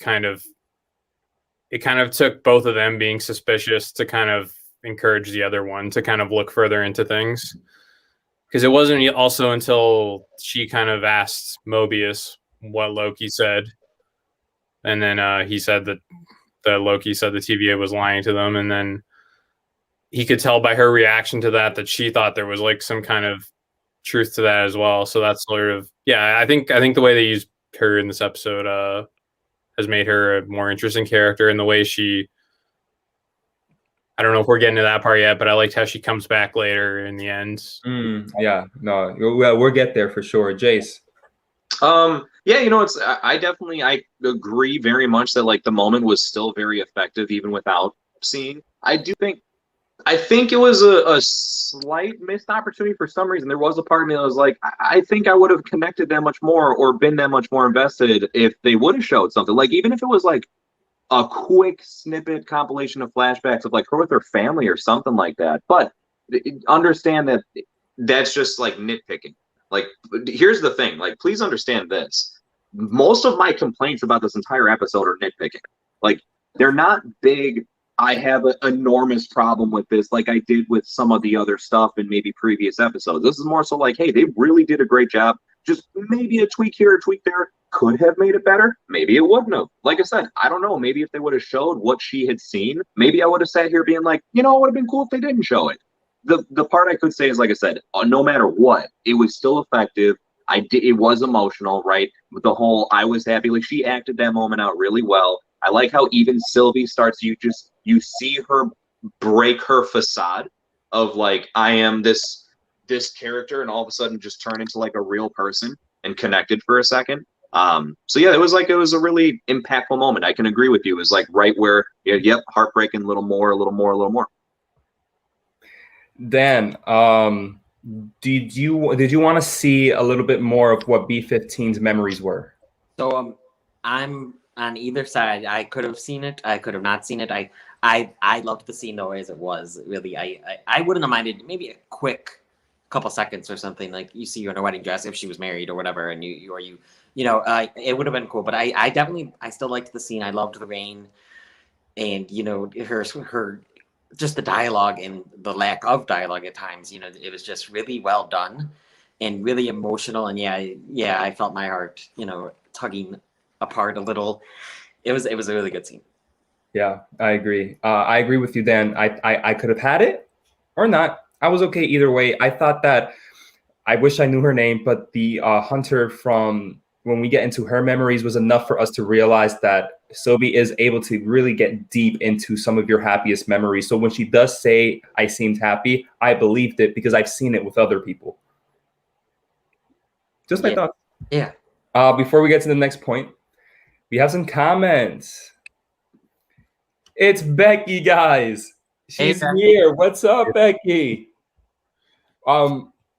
it kind of took both of them being suspicious to kind of encourage the other one to kind of look further into things. Because it wasn't also until she kind of asked Mobius what Loki said. And then he said that Loki said the TVA was lying to them. And then he could tell by her reaction to that she thought there was like some kind of truth to that as well. So that's sort of, yeah, I think the way they used her in this episode has made her a more interesting character, and the way I don't know if we're getting to that part yet, but I liked how she comes back later in the end. Yeah, no, we'll get there for sure. Jace. Yeah, I agree very much that like the moment was still very effective even without seeing. I think it was a slight missed opportunity for some reason. There was a part of me that was like, I think I would have connected that much more or been that much more invested if they would have showed something. Like, even if it was like a quick snippet compilation of flashbacks of like her with her family or something like that. But understand that that's just like nitpicking. Like, here's the thing. Like, please understand this. Most of my complaints about this entire episode are nitpicking. Like, they're not big, I have an enormous problem with this, like I did with some of the other stuff in maybe previous episodes. This is more so like, hey, they really did a great job. Just maybe a tweak here, a tweak there could have made it better. Maybe it wouldn't have. Like I said, I don't know. Maybe if they would have showed what she had seen, maybe I would have sat here being like, it would have been cool if they didn't show it. The part I could say is, like I said, no matter what, it was still effective. It was emotional, right? The whole, I was happy. Like, she acted that moment out really well. I like how even Sylvie starts, you see her break her facade of like, I am this this character and all of a sudden just turn into like a real person and connected for a second. So yeah, it was a really impactful moment. I can agree with you. It was like right where, yep, heartbreaking, a little more, a little more, a little more. Dan, did you want to see a little bit more of what B15's memories were? So I'm on either side. I could have seen it. I could have not seen it. I loved the scene though as it was. Really, I wouldn't have minded maybe a quick couple seconds or something, like you see her in a wedding dress if she was married or whatever, and you it would have been cool. But I still liked the scene. I loved the rain, and her just the dialogue and the lack of dialogue at times. It was just really well done and really emotional. And yeah, I felt my heart tugging apart a little. It was a really good scene. Yeah, I agree. I agree with you, Dan. I could have had it or not. I was okay either way. I thought that I wish I knew her name, but the hunter from when we get into her memories was enough for us to realize that Sylvie is able to really get deep into some of your happiest memories. So when she does say, I seemed happy, I believed it because I've seen it with other people. Just my thoughts. Yeah. Before we get to the next point, we have some comments. It's Becky, guys. She's here. What's up, Becky?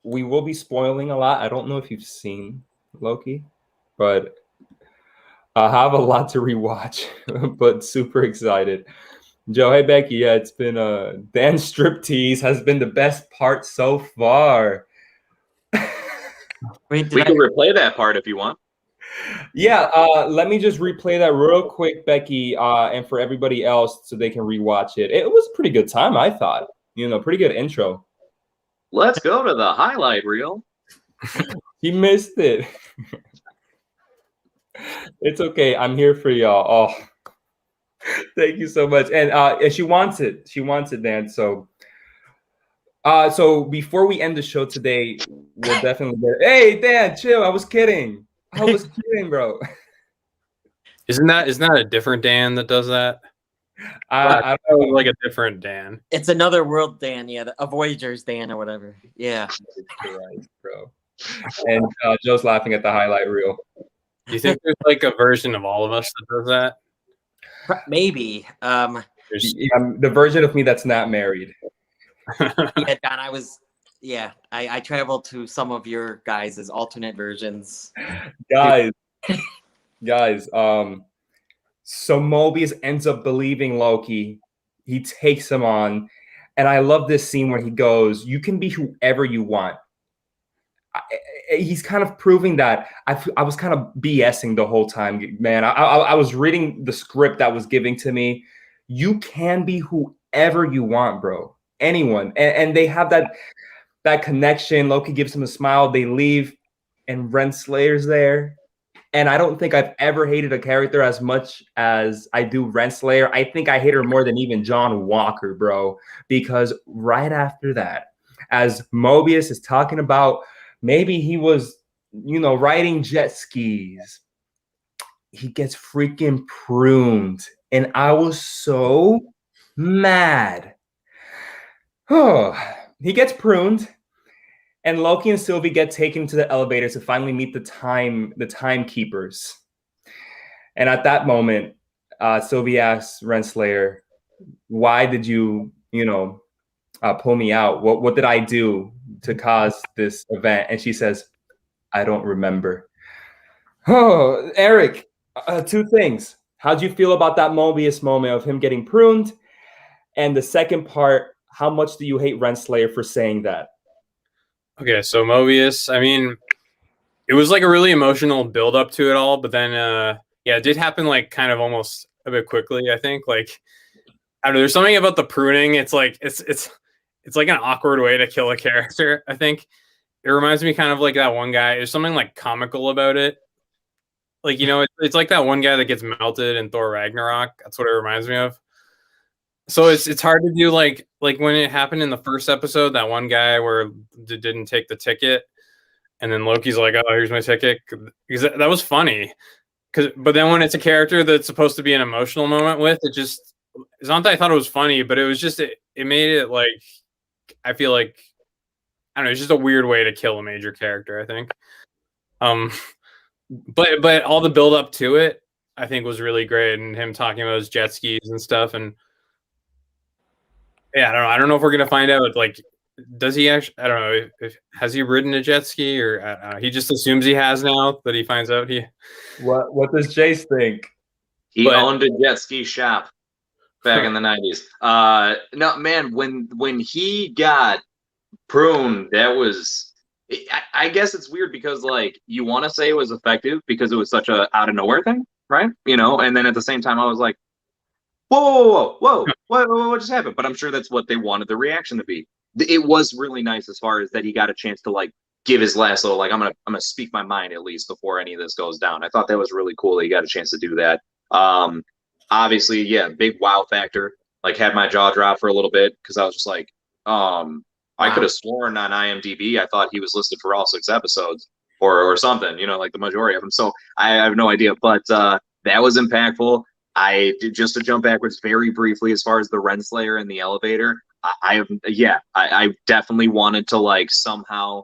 We will be spoiling a lot. I don't know if you've seen Loki, but I have a lot to rewatch, but super excited. Joe, hey, Becky. Yeah, it's been Dan's striptease has been the best part so far. We can replay that part if you want. Yeah, let me just replay that real quick, Becky, and for everybody else so they can rewatch it. It was a pretty good time, I thought. Pretty good intro. Let's go to the highlight reel. He missed it. It's okay. I'm here for y'all. Oh, thank you so much. And she wants it. She wants it, Dan. So before we end the show today, we'll definitely hey, Dan, chill. I was kidding. Bro. Isn't that a different Dan that does that? I don't know. Like a different Dan. It's another world Dan, a Voyager's Dan or whatever. Yeah. You're right, bro. And Joe's laughing at the highlight reel. Do you think there's like a version of all of us that does that? Maybe. The version of me that's not married. Yeah, Don, I traveled to some of your guys' alternate versions. Guys, so Mobius ends up believing Loki. He takes him on. And I love this scene where he goes, you can be whoever you want. He's kind of proving that. I was kind of BSing the whole time, man. I was reading the script that was giving to me. You can be whoever you want, bro. Anyone. And they have that connection. Loki gives him a smile. They leave, and Renslayer's there. And I don't think I've ever hated a character as much as I do Renslayer. I think I hate her more than even John Walker, bro. Because right after that, as Mobius is talking about maybe he was, riding jet skis, he gets freaking pruned. And I was so mad. Oh, he gets pruned. And Loki and Sylvie get taken to the elevator to finally meet the timekeepers. And at that moment, Sylvie asks Renslayer, why did you, pull me out? What did I do to cause this event? And she says, I don't remember. Oh, Eric, two things. How'd you feel about that Mobius moment of him getting pruned? And the second part, how much do you hate Renslayer for saying that? Okay, so Mobius, I mean, it was like a really emotional build up to it all, but then it did happen like kind of almost a bit quickly, I think. Like, I don't know, there's something about the pruning. It's like it's like an awkward way to kill a character, I think. It reminds me kind of like that one guy. There's something like comical about it. Like, it's like that one guy that gets melted in Thor Ragnarok. That's what it reminds me of. So it's hard to do like when it happened in the first episode, that one guy where didn't take the ticket, and then Loki's like, "Oh, here's my ticket," because that was funny. But then when it's a character that's supposed to be an emotional moment with, it's not that I thought it was funny, but it was just it made it like I feel like I don't know, it's just a weird way to kill a major character, I think. But all the build up to it, I think, was really great, and him talking about his jet skis and stuff, and yeah, I don't know if we're gonna find out. Like, does he actually? I don't know. If has he ridden a jet ski, or he just assumes he has now that he finds out he. What does Jace think? He owned a jet ski shop back in the 90s. No, man, when he got pruned, that was. I guess it's weird because like you want to say it was effective because it was such a out of nowhere thing, right? You know, and then at the same time I was like, whoa, what just happened? But I'm sure that's what they wanted the reaction to be. It was really nice as far as that he got a chance to like give his last little like I'm gonna speak my mind at least before any of this goes down. I thought that was really cool that he got a chance to do that. Obviously, yeah, big wow factor. Like had my jaw drop for a little bit because I was just like, I could have sworn on IMDb I thought he was listed for all 6 episodes or something, you know, like the majority of them. So I have no idea, but that was impactful. I did just to jump backwards very briefly as far as the Renslayer in the elevator. I definitely wanted to like somehow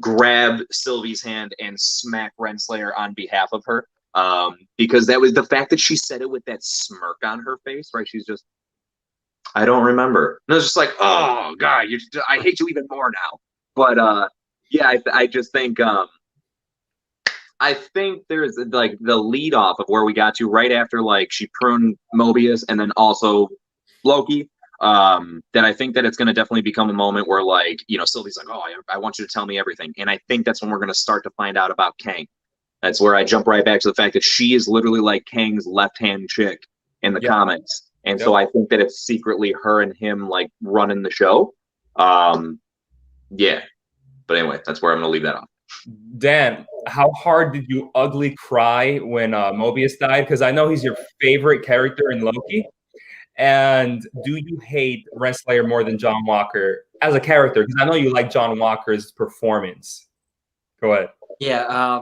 grab Sylvie's hand and smack Renslayer on behalf of her. Because that was the fact that she said it with that smirk on her face, right? She's just, I don't remember. And I was just like, oh God, I hate you even more now. But yeah, I just think I think there's like the lead off of where we got to right after like she pruned Mobius and then also Loki. That I think that it's going to definitely become a moment where like, you know, Sylvie's like, oh, I want you to tell me everything. And I think that's when we're going to start to find out about Kang. That's where I jump right back to the fact that she is literally like Kang's left-hand chick in the comics. And so I think that it's secretly her and him like running the show. Yeah. But anyway, that's where I'm going to leave that off. Dan, how hard did you ugly cry when Mobius died? Because I know he's your favorite character in Loki. And do you hate Renslayer more than John Walker as a character? Because I know you like John Walker's performance. Go ahead. Yeah.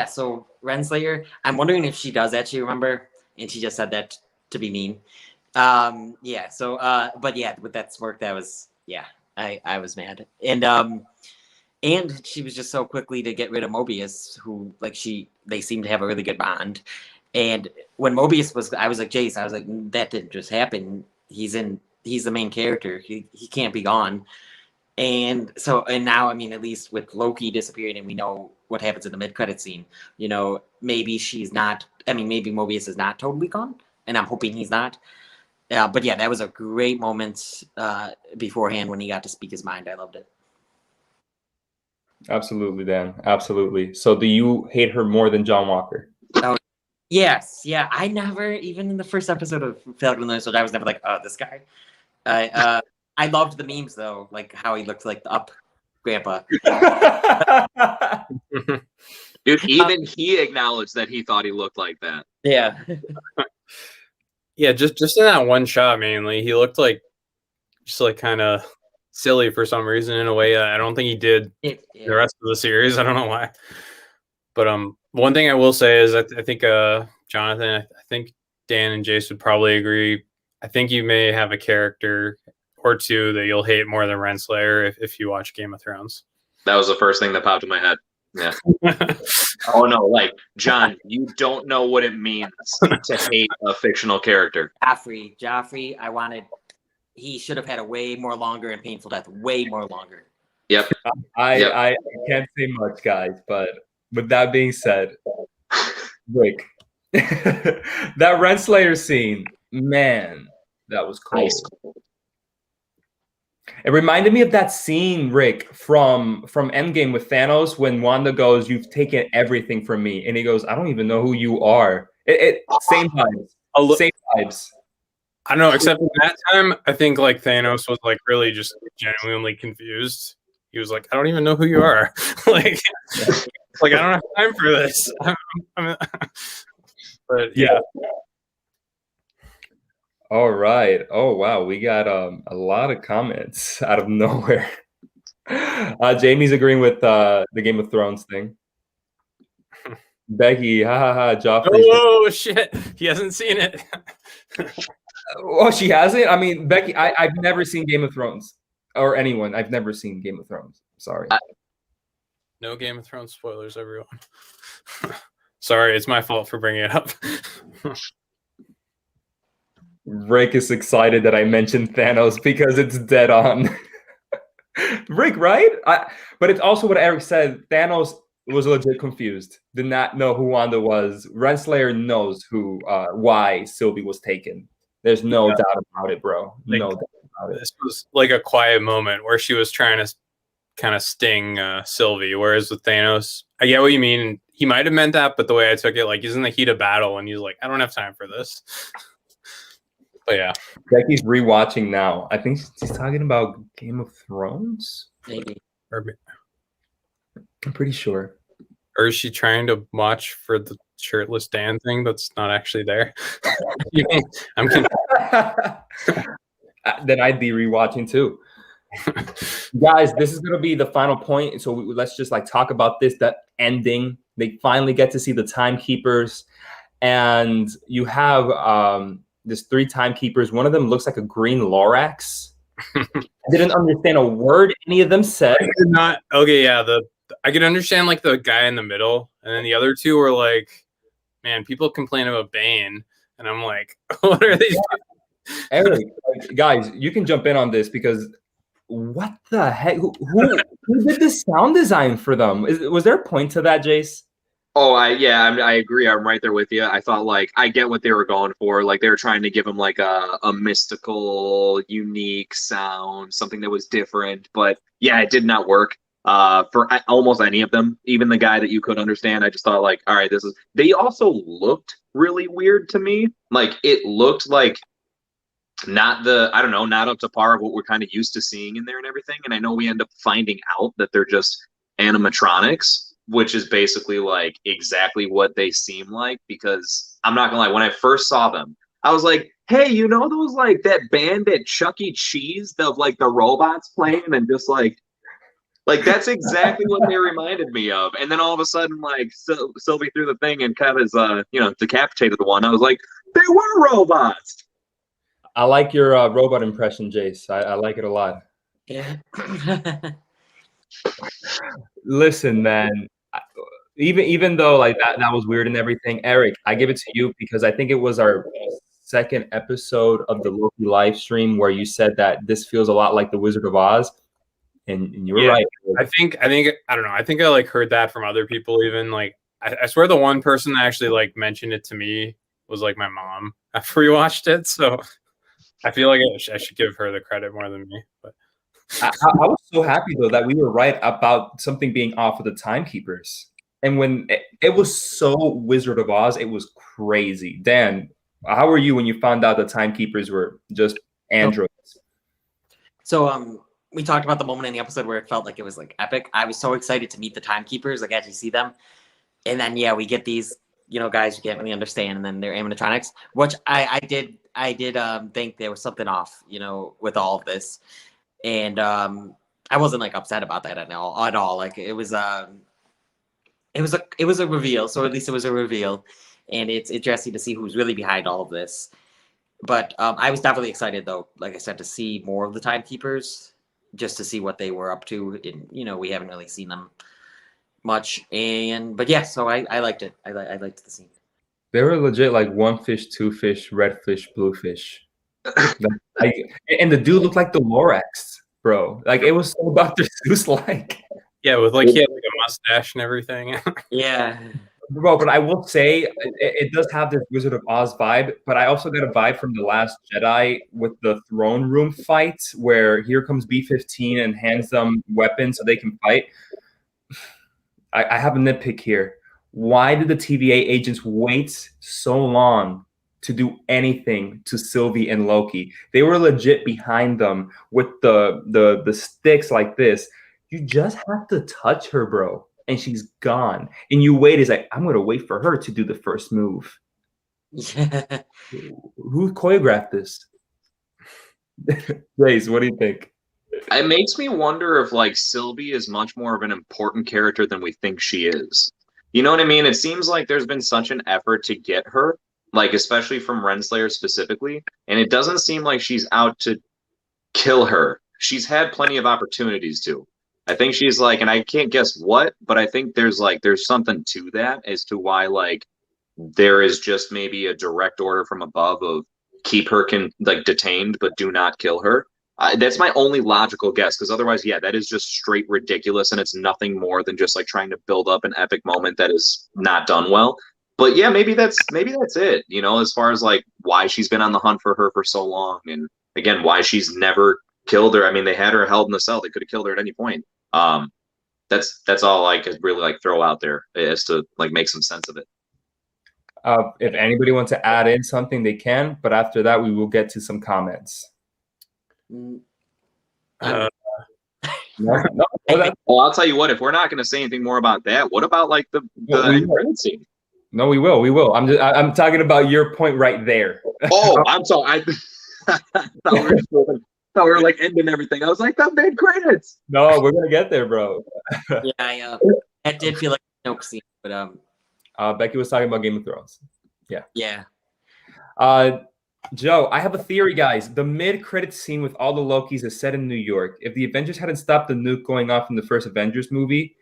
So Renslayer, I'm wondering if she does actually remember, and she just said that to be mean. But yeah, with that smirk, that was, I was mad. And she was just so quickly to get rid of Mobius, who like they seem to have a really good bond. And when Mobius was, I was like, Jace, I was like, that didn't just happen. He's the main character. He can't be gone. And now, I mean, at least with Loki disappearing and we know what happens in the mid-credit scene, you know, maybe maybe Mobius is not totally gone, and I'm hoping he's not. But yeah, that was a great moment beforehand when he got to speak his mind. I loved it. Absolutely, Dan. Absolutely. So do you hate her more than John Walker? Oh, yes. Yeah. I never, even in the first episode of Falcon and the Winter Soldier, I was never like, oh, this guy. I loved the memes though, like how he looked like the Up grandpa. Dude, even he acknowledged that he thought he looked like that. Yeah. Yeah, just in that one shot mainly, he looked like just like kind of silly for some reason in a way I don't think he did the rest of the series. I don't know why. But one thing I will say is I think Jonathan, I think Dan and Jace would probably agree. I think you may have a character or two that you'll hate more than Renslayer if you watch Game of Thrones. That was the first thing that popped in my head. Yeah. Oh no, like John, you don't know what it means to hate a fictional character. Joffrey, he should have had a way more longer and painful death, way more longer. Yep. I can't say much, guys, but with that being said, Rick, that Renslayer scene, man, that was cool. Nice. It reminded me of that scene, Rick, from Endgame with Thanos when Wanda goes, "You've taken everything from me," and he goes, "I don't even know who you are." Same vibes. Same vibes. I don't know, except in that time, I think like Thanos was like really just genuinely confused. He was like, "I don't even know who you are." like I don't have time for this. But yeah. All right. Oh wow, we got a lot of comments out of nowhere. Jamie's agreeing with the Game of Thrones thing. Becky, ha ha ha, Joffrey. Oh shit, he hasn't seen it. Oh, she hasn't. I mean, Becky, I've never seen Game of Thrones or anyone. I've never seen Game of Thrones. Sorry. No Game of Thrones spoilers, everyone. Sorry, it's my fault for bringing it up. Rick is excited that I mentioned Thanos because it's dead on. Rick, right? But it's also what Eric said. Thanos was legit confused. Did not know who Wanda was. Renslayer knows why Sylvie was taken. There's no doubt about it, bro. No doubt about it. This was like a quiet moment where she was trying to kind of sting Sylvie, whereas with Thanos, I get what you mean. He might have meant that, but the way I took it, like he's in the heat of battle and he's like, I don't have time for this. But yeah. Becky's rewatching now. I think she's talking about Game of Thrones. Maybe. I'm pretty sure. Or is she trying to watch for the shirtless Dan thing that's not actually there? I'm kidding. Then I'd be rewatching too. Guys, this is gonna be the final point. So let's just like talk about this. The ending. They finally get to see the timekeepers, and you have there's 3 timekeepers. One of them looks like a green Lorax. I didn't understand a word any of them said. I could understand like the guy in the middle, and then the other 2 were like, man, people complain about Bane, and I'm like, what are they doing? Eric, guys, you can jump in on this because what the heck? Who did the sound design for them? Was there a point to that, Jace? Oh, I agree. I'm right there with you. I thought like I get what they were going for. Like they were trying to give him like a mystical, unique sound, something that was different. But yeah, it did not work for almost any of them. Even the guy that you could understand, I just thought like, all right, this is. They also looked really weird to me. Like it looked like not up to par of what we're kind of used to seeing in there and everything. And I know we end up finding out that they're just animatronics, which is basically like exactly what they seem like, because I'm not gonna lie, when I first saw them, I was like, hey, you know those like that band at Chuck E. Cheese of like the robots playing and just like that's exactly what they reminded me of. And then all of a sudden, like Sylvie threw the thing and kind of decapitated the one. I was like, they were robots. I like your robot impression, Jace. I like it a lot. Yeah. Listen, man. Even though like that was weird and everything, Eric, I give it to you because I think it was our second episode of the Loki live stream where you said that this feels a lot like the Wizard of Oz, and you were right. I think I don't know. I think I like heard that from other people. Even like I swear the one person that actually like mentioned it to me was like my mom after we watched it. So I feel like I should give her the credit more than me. But I was so happy though that we were right about something being off of the timekeepers. And when it was so Wizard of Oz, it was crazy. Dan, how were you when you found out the timekeepers were just androids? So we talked about the moment in the episode where it felt like it was like epic. I was so excited to meet the timekeepers, like actually see them. And then we get these, guys who can't really understand, and then they're animatronics, which I did think there was something off, with all of this. And I wasn't like upset about that at all. Like it was a reveal. So at least it was a reveal, and it's interesting to see who's really behind all of this. But I was definitely excited though, like I said, to see more of the timekeepers, just to see what they were up to. And we haven't really seen them much. But yeah, so I liked it. I liked the scene. They were legit like 1 fish, 2 fish, red fish, blue fish. And the dude looked like the Lorax, bro. Like it was so Dr. Seuss like. Yeah, with like he had like a mustache and everything. Yeah. Bro, but I will say it does have this Wizard of Oz vibe, but I also got a vibe from The Last Jedi with the throne room fight where here comes B-15 and hands them weapons so they can fight. I have a nitpick here. Why did the TVA agents wait so long to do anything to Sylvie and Loki? They were legit behind them with the sticks like this. You just have to touch her, bro, and she's gone. And you wait. Is like, I'm going to wait for her to do the first move. Yeah. Who choreographed this? Raze, what do you think? It makes me wonder if like Sylvie is much more of an important character than we think she is. You know what I mean? It seems like there's been such an effort to get her, like especially from Renslayer specifically, and it doesn't seem like she's out to kill her. She's had plenty of opportunities to. I think she's like, and I can't guess what, but I think there's something to that as to why like there is just maybe a direct order from above of keep her detained, but do not kill her. That's my only logical guess, because otherwise, yeah, that is just straight ridiculous, and it's nothing more than just like trying to build up an epic moment that is not done well. But yeah, maybe that's it. You know, as far as like why she's been on the hunt for her for so long, and again, why she's never killed her. I mean, they had her held in the cell; they could have killed her at any point. That's all I could really like throw out there as to like make some sense of it. If anybody wants to add in something, they can. But after that, we will get to some comments. Well, I'll tell you what. If we're not going to say anything more about that, what about like the credit scene? No, we will. We will. I'm talking about your point right there. Oh, I'm sorry. I thought we were like ending everything. I was like, the mid credits. No, we're gonna get there, bro. Yeah, that did feel like a joke scene, but Becky was talking about Game of Thrones. Yeah. Yeah. Joe, I have a theory, guys. The mid-credit scene with all the Lokis is set in New York. If the Avengers hadn't stopped the nuke going off in the first Avengers movie,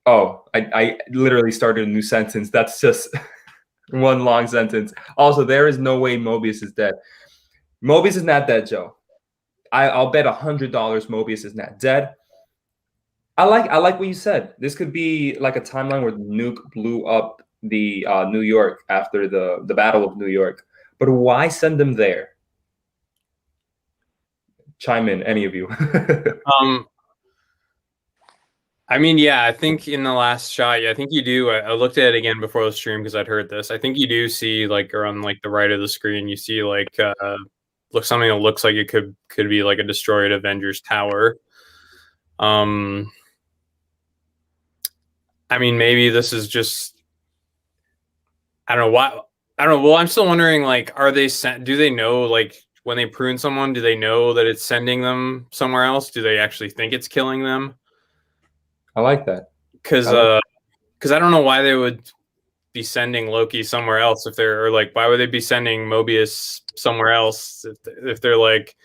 I literally started a new sentence. That's just one long sentence. Also, there is no way Mobius is dead. Mobius is not dead, Joe. I'll bet $100 Mobius is not dead. I like what you said. This could be like a timeline where the nuke blew up the New York after the Battle of New York. But why send them there? Chime in, any of you. I mean, yeah, I think in the last shot, yeah, I think you do. I looked at it again before the stream because I'd heard this. I think you do see like around like the right of the screen, you see like something that looks like it could be like a destroyed Avengers Tower. I mean, maybe this is just, I don't know why. I don't know. Well, I'm still wondering, like, do they know, like, when they prune someone, do they know that it's sending them somewhere else? Do they actually think it's killing them? I like that. Because I don't know why they would be sending Loki somewhere else why would they be sending Mobius somewhere else if they're like,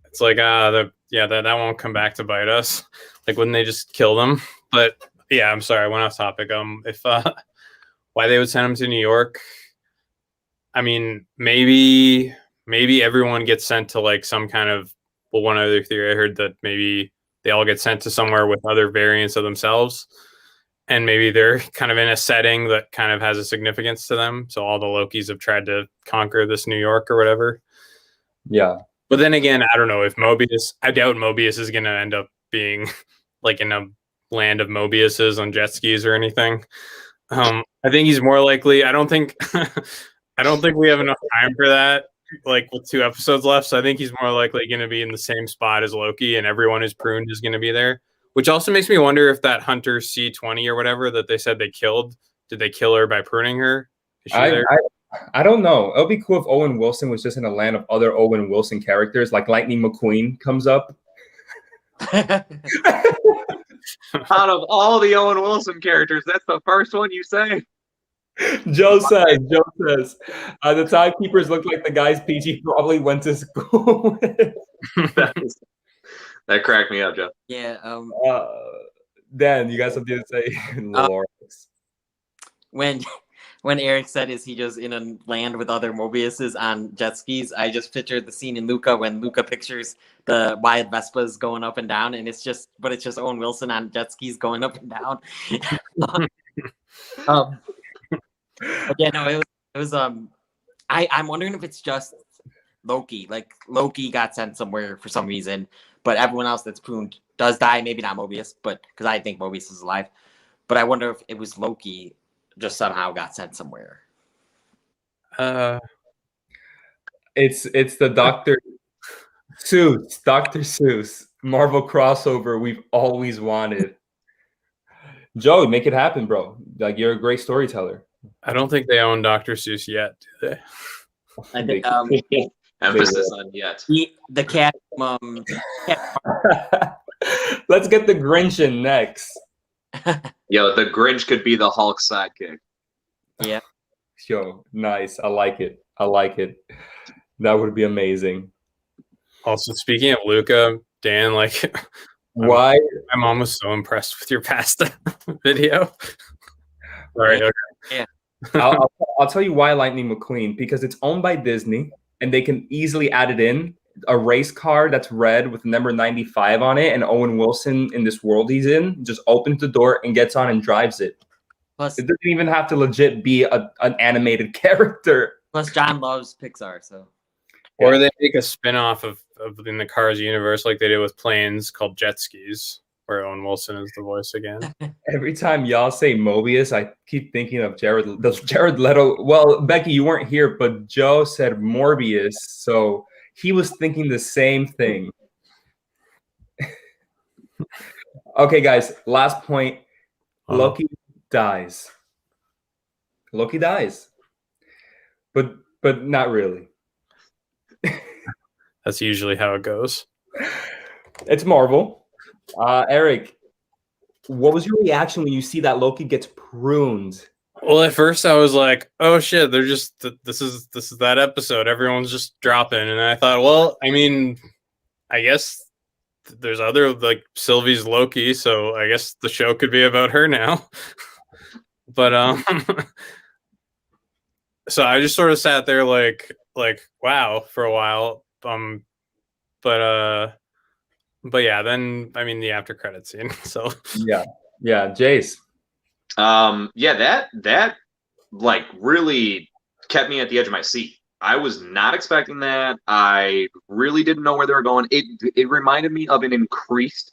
it's like, that won't come back to bite us. Like, wouldn't they just kill them? But yeah, I'm sorry, I went off topic. If why they would send them to New York, I mean, maybe everyone gets sent to like some kind of, well, one other theory I heard that maybe they all get sent to somewhere with other variants of themselves. And maybe they're kind of in a setting that kind of has a significance to them. So all the Lokis have tried to conquer this New York or whatever. Yeah. But then again, I don't know if I doubt Mobius is going to end up being like in a land of Mobiuses on jet skis or anything. I think he's more likely, I don't think we have enough time for that, like with 2 episodes left. So I think he's more likely going to be in the same spot as Loki, and everyone who's pruned is going to be there. Which also makes me wonder if that Hunter C-20 or whatever that they said they killed, did they kill her by pruning her? Is she there? I don't know. It would be cool if Owen Wilson was just in a land of other Owen Wilson characters, like Lightning McQueen comes up. Out of all the Owen Wilson characters, that's the first one you say. Joe says, the timekeepers look like the guys PG probably went to school with. That cracked me up, Joe. Yeah. Dan, you got something to say? When Eric said, "Is he just in a land with other Mobiuses on jet skis?" I just pictured the scene in Luca when Luca pictures the wild Vespas going up and down, and it's just Owen Wilson on jet skis going up and down. Yeah, no, it was. I'm wondering if it's just Loki. Like Loki got sent somewhere for some reason, but everyone else that's pruned does die. Maybe not Mobius, but because I think Mobius is alive. But I wonder if it was Loki just somehow got sent somewhere. It's the Dr. Seuss Marvel crossover we've always wanted. Joe, make it happen, bro. Like, you're a great storyteller. I don't think they own Dr. Seuss yet, do they? I think emphasis on yet. The cat. Let's get the Grinch in next. Yo, the Grinch could be the Hulk sidekick. Yeah. Yo, nice. I like it. I like it. That would be amazing. Also, speaking of Luca, Dan, like, Why? my mom was so impressed with your pasta video. All right, okay. I'll tell you why Lightning McQueen, because it's owned by Disney and they can easily add it in a race car that's red with the number 95 on it, and Owen Wilson in this world he's in just opens the door and gets on and drives it. Plus, It doesn't even have to legit be an animated character. plus John loves Pixar, so. Or they make a spin-off of in the Cars universe like they did with Planes called Jet Skis, where Owen Wilson is the voice again. Every time y'all say Mobius, I keep thinking of Jared Leto. Well, Becky, you weren't here, but Joe said Morbius, so he was thinking the same thing. Okay, guys, last point. Loki dies. Loki dies. But not really. That's usually how it goes. It's Marvel. Eric, what was your reaction when you see that Loki gets pruned? Well, at first I was like, "Oh shit, they're just this is that episode. Everyone's just dropping." And I thought, well, I mean, I guess there's other like Sylvie's Loki, so I guess the show could be about her now. But so I just sort of sat there like wow for a while. But yeah, then I mean the after credit scene. So yeah, Jace. Yeah, that like really kept me at the edge of my seat. I was not expecting that. I really didn't know where they were going. It reminded me of an increased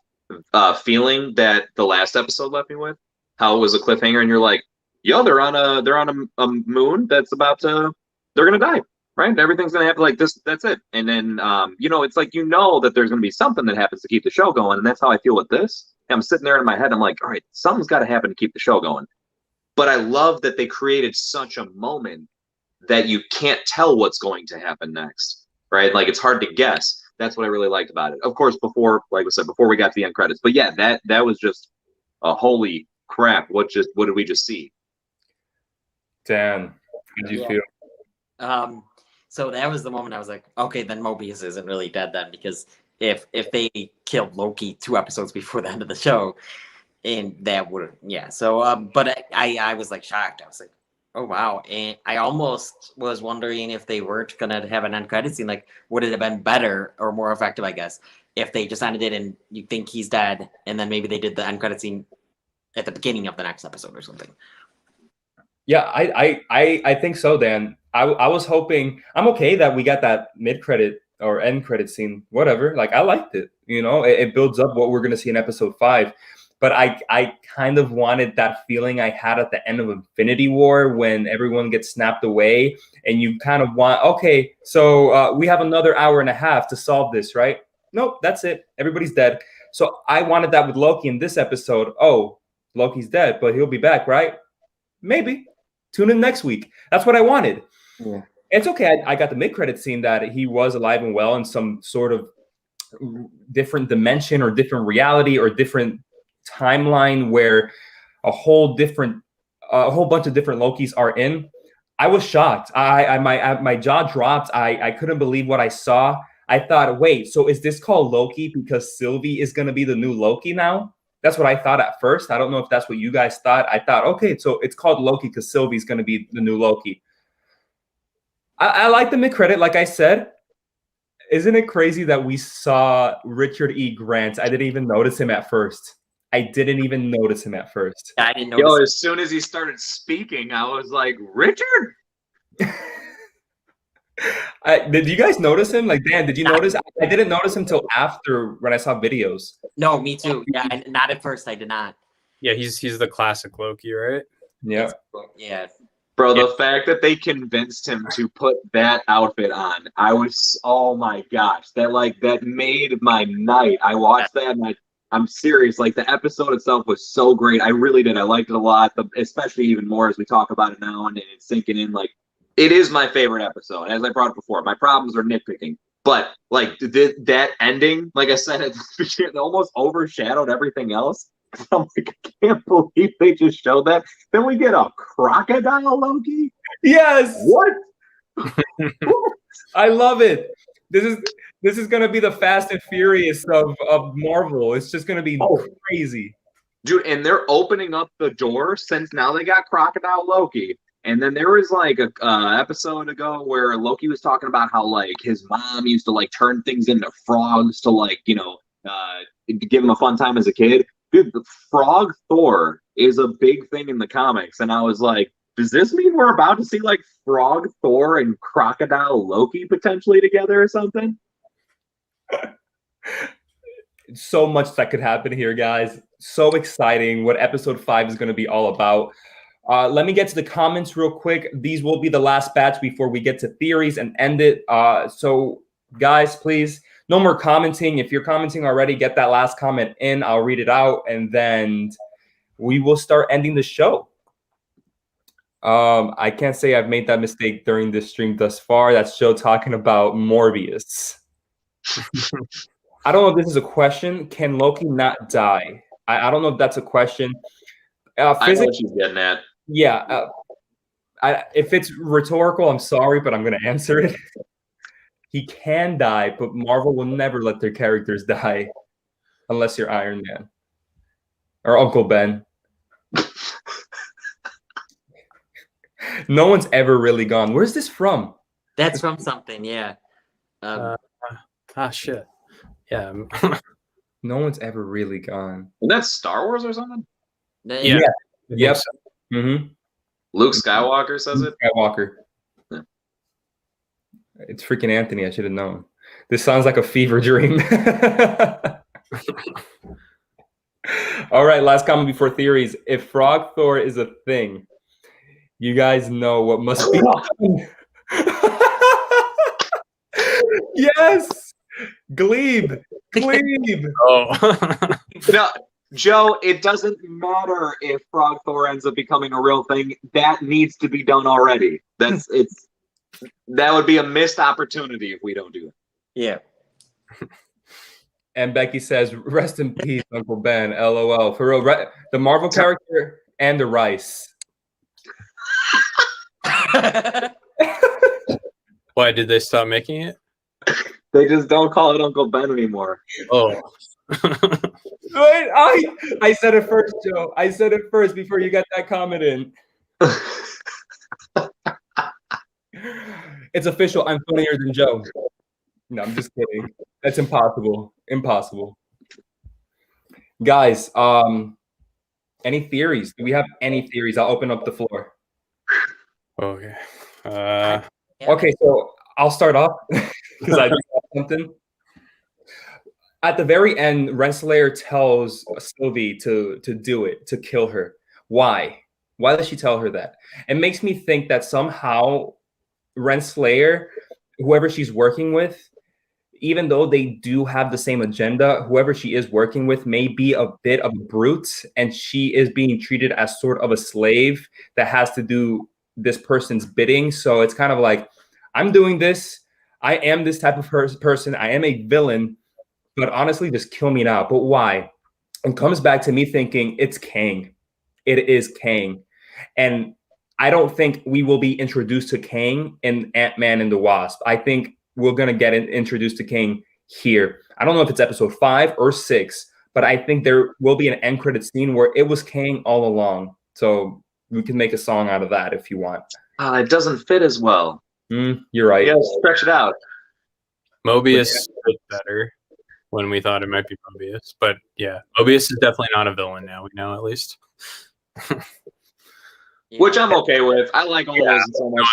feeling that the last episode left me with. How it was a cliffhanger, and you're like, yo, they're on a moon that's about to, they're gonna die, right? Everything's gonna happen like this. That's it. And then it's like that there's gonna be something that happens to keep the show going, and that's how I feel with this. I'm sitting there in my head. I'm like, all right, something's got to happen to keep the show going. But I love that they created such a moment that you can't tell what's going to happen next, right? Like it's hard to guess. That's what I really liked about it. Of course, before we got to the end credits. But yeah, that was just a holy crap. What did we just see? Dan, how did you feel? So that was the moment I was like, okay, then Mobius isn't really dead then, because if they killed Loki 2 episodes before the end of the show, and that would so but I was like shocked. I was like, oh wow. And I almost was wondering if they weren't gonna have an end credit scene, like would it have been better or more effective, I guess, if they just ended it and you think he's dead and then maybe they did the end credit scene at the beginning of the next episode or something. Yeah, I think so, Dan. I was hoping, I'm okay that we got that mid-credit or end credit scene, whatever. Like, I liked it. It builds up what we're going to see in episode 5. But I kind of wanted that feeling I had at the end of Infinity War when everyone gets snapped away and you kind of want, okay, so we have another hour and a half to solve this, right? Nope, that's it. Everybody's dead. So I wanted that with Loki in this episode. Oh, Loki's dead, but he'll be back, right? Maybe. Tune in next week. That's what I wanted. Yeah. It's okay. I got the mid-credit scene that he was alive and well in some sort of different dimension or different reality or different timeline where a whole bunch of different Lokis are in. I was shocked. My jaw dropped. I couldn't believe what I saw. I thought, wait, so is this called Loki because Sylvie is going to be the new Loki now? That's what I thought at first. I don't know if that's what you guys thought. I thought, okay, so it's called Loki because Sylvie's going to be the new Loki. I like the mid-credit, like I said. Isn't it crazy that we saw Richard E. Grant? I didn't even notice him at first. I didn't notice. I didn't notice. As soon as he started speaking, I was like, Richard? Did you guys notice him? Like, Dan, did you notice? I didn't notice him till after when I saw videos. No, me too. Yeah, not at first. I did not. Yeah, he's the classic Loki, right? Yeah. Yeah. Bro, the fact that they convinced him to put that outfit on, oh my gosh, that made my night. I watched that and I'm serious. Like the episode itself was so great. I really did. I liked it a lot, especially even more as we talk about it now and it's sinking in. Like, it is my favorite episode. As I brought up before, my problems are nitpicking. But like that ending, like I said, it almost overshadowed everything else. I'm like, I can't believe they just showed that. Then we get a crocodile Loki. Yes. What? I love it. This is gonna be the Fast and Furious of Marvel. It's just gonna be crazy. Dude, and they're opening up the door since now they got Crocodile Loki. And then there was like a episode ago where Loki was talking about how like his mom used to like turn things into frogs to like, give him a fun time as a kid. Dude, the Frog Thor is a big thing in the comics. And I was like, does this mean we're about to see like Frog Thor and Crocodile Loki potentially together or something? So much that could happen here, guys. So exciting what episode 5 is going to be all about. Let me get to the comments real quick. These will be the last batch before we get to theories and end it. So guys, please, no more commenting. If you're commenting already, get that last comment in. I'll read it out, and then we will start ending the show. I can't say I've made that mistake during this stream thus far. That's Joe talking about Morbius. I don't know if this is a question. Can Loki not die? I don't know if that's a question. I know what she's getting at. Yeah. If it's rhetorical, I'm sorry, but I'm going to answer it. He can die, but Marvel will never let their characters die unless you're Iron Man or Uncle Ben. No one's ever really gone. Where's this from? That's from something, yeah. Shit. Yeah. No one's ever really gone. Well, that's Star Wars or something? Yeah. Yep. Mm-hmm. Luke Skywalker says it? Skywalker. Yeah. It's freaking Anthony. I should have known. This sounds like a fever dream. All right, last comment before theories. If Frog Thor is a thing, you guys know what must be done. Yes! Glebe! Oh. No, Joe, it doesn't matter if Frog Thor ends up becoming a real thing. That needs to be done already. That would be a missed opportunity if we don't do it. Yeah. And Becky says, rest in peace, Uncle Ben. LOL. For real, the Marvel character and the rice. Why did they stop making it? They just don't call it Uncle Ben anymore. Oh. Wait, I said it first, Joe. I said it first before you got that comment in. It's official. I'm funnier than Joe. No, I'm just kidding. That's impossible. Impossible. Guys, any theories? Do we have any theories? I'll open up the floor. Okay. Okay, so I'll start off because I just have something. At the very end, Renslayer tells Sylvie to do it, to kill her. Why? Why does she tell her that? It makes me think that somehow Renslayer, whoever she's working with, even though they do have the same agenda, whoever she is working with may be a bit of a brute, and she is being treated as sort of a slave that has to do this person's bidding. So it's kind of like, I'm doing this. I am this type of person. I am a villain, but honestly, just kill me now. But why? It comes back to me thinking it's Kang. It is Kang. And I don't think we will be introduced to Kang in Ant-Man and the Wasp. I think we're going to get introduced to Kang here. I don't know if it's episode 5 or 6, but I think there will be an end credit scene where it was Kang all along. So we can make a song out of that if you want. It doesn't fit as well. You're right. Yeah, stretch it out. Mobius was better when we thought it might be Mobius. But yeah, Mobius is definitely not a villain now. We know at least. Which I'm okay with. I like all those so much.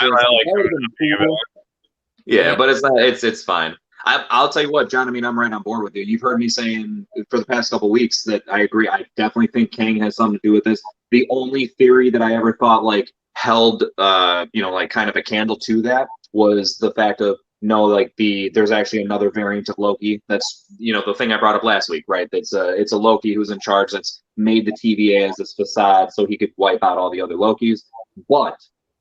Yeah, but it's not. It's fine. I'll tell you what, John. I mean, I'm right on board with you. You've heard me saying for the past couple of weeks that I agree. I definitely think Kang has something to do with this. The only theory that I ever thought like held, like kind of a candle to that was the fact of there's actually another variant of Loki. That's the thing I brought up last week, right? It's a Loki who's in charge that's made the TVA as this facade so he could wipe out all the other Lokis. But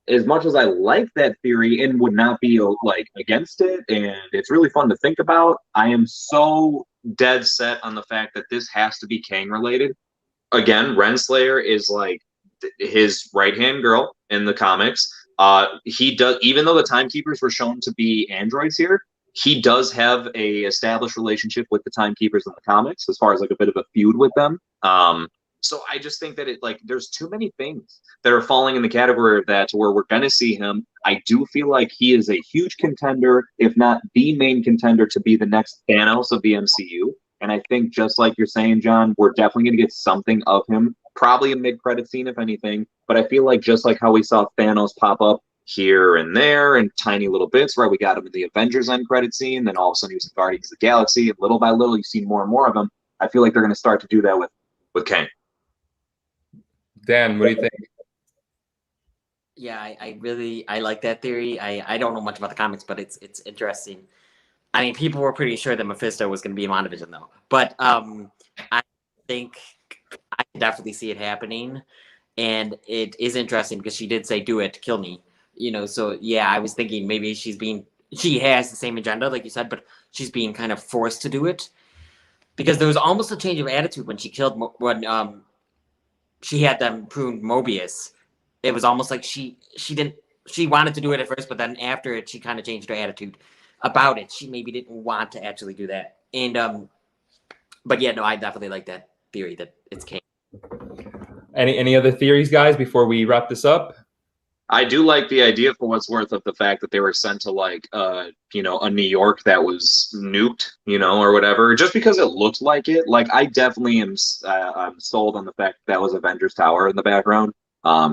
as much as I like that theory and would not be like against it, and it's really fun to think about, I am so dead set on the fact that this has to be Kang related. Again, Renslayer is like his right-hand girl in the comics. he does, even though the timekeepers were shown to be androids here, he does have a established relationship with the timekeepers in the comics, as far as like a bit of a feud with them. So I just think that there's too many things that are falling in the category of that to where we're gonna see him. I do feel like he is a huge contender, if not the main contender, to be the next Thanos of the MCU. And I think, just like you're saying, John, we're definitely gonna get something of him, probably a mid-credit scene, if anything. But I feel like, just like how we saw Thanos pop up here and there in tiny little bits, right? We got him in the Avengers end credit scene, then all of a sudden he was in Guardians of the Galaxy, and little by little you've seen more and more of him. I feel like they're gonna start to do that with Kang. Dan, what do you think? Yeah, I like that theory. I don't know much about the comics, but it's interesting. I mean, people were pretty sure that Mephisto was going to be in WandaVision, though. But I think I can definitely see it happening, and it is interesting because she did say, "Do it, kill me." So yeah, I was thinking maybe she has the same agenda, like you said, but she's being kind of forced to do it, because there was almost a change of attitude when she killed when she had them prune Mobius. It was almost like she wanted to do it at first, but then after it, she kind of changed her attitude about it. She maybe didn't want to actually do that. And but yeah, no, I definitely like that theory that it's Kang. Any other theories, guys, before we wrap this up? I do like the idea, for what's worth, of the fact that they were sent to a New York that was nuked, or whatever, just because it looked like it. Like, I definitely am I'm sold on the fact that was Avengers Tower in the background.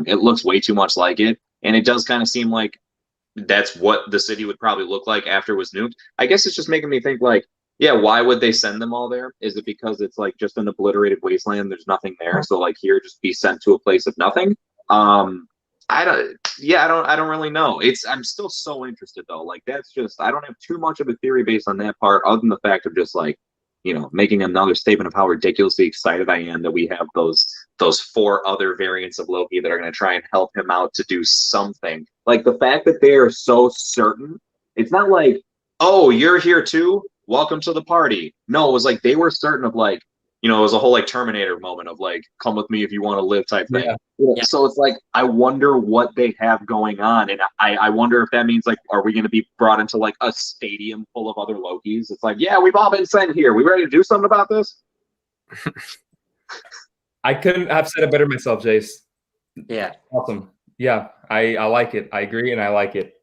It looks way too much like it, and it does kind of seem like that's what the city would probably look like after it was nuked. I guess it's just making me think, like, yeah, why would they send them all there? Is it because it's like just an obliterated wasteland? There's nothing there, so like here, just be sent to a place of nothing. I don't really know. I'm still so interested though. Like, that's just, I don't have too much of a theory based on that part, other than the fact of just like, making another statement of how ridiculously excited I am that we have those 4 other variants of Loki that are going to try and help him out to do something. Like, the fact that they are so certain, it's not like, oh, you're here too, welcome to the party. No, it was like they were certain of, like, it was a whole like Terminator moment of like, come with me if you want to live type thing. Yeah. So it's like, I wonder what they have going on. And I wonder if that means, like, are we going to be brought into like a stadium full of other Lokis? It's like, yeah, we've all been sent here. We ready to do something about this? I couldn't have said it better myself, Jace. Yeah. Awesome. Yeah, I like it. I agree, and I like it.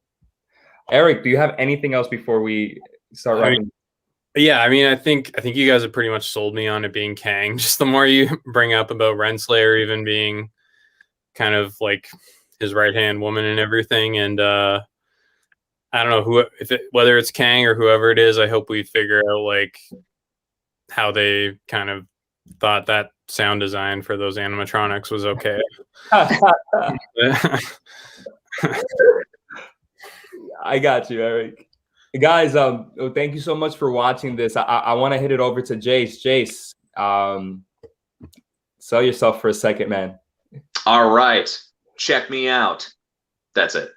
Eric, do you have anything else before we start writing? Yeah, I mean, I think you guys have pretty much sold me on it being Kang. Just the more you bring up about Renslayer even being kind of like his right-hand woman and everything, and I don't know whether it's Kang or whoever it is. I hope we figure out like how they kind of thought that sound design for those animatronics was okay. I got you, Eric. Guys, thank you so much for watching this. I want to hit it over to Jace. Jace, sell yourself for a second, man. All right, check me out. That's it.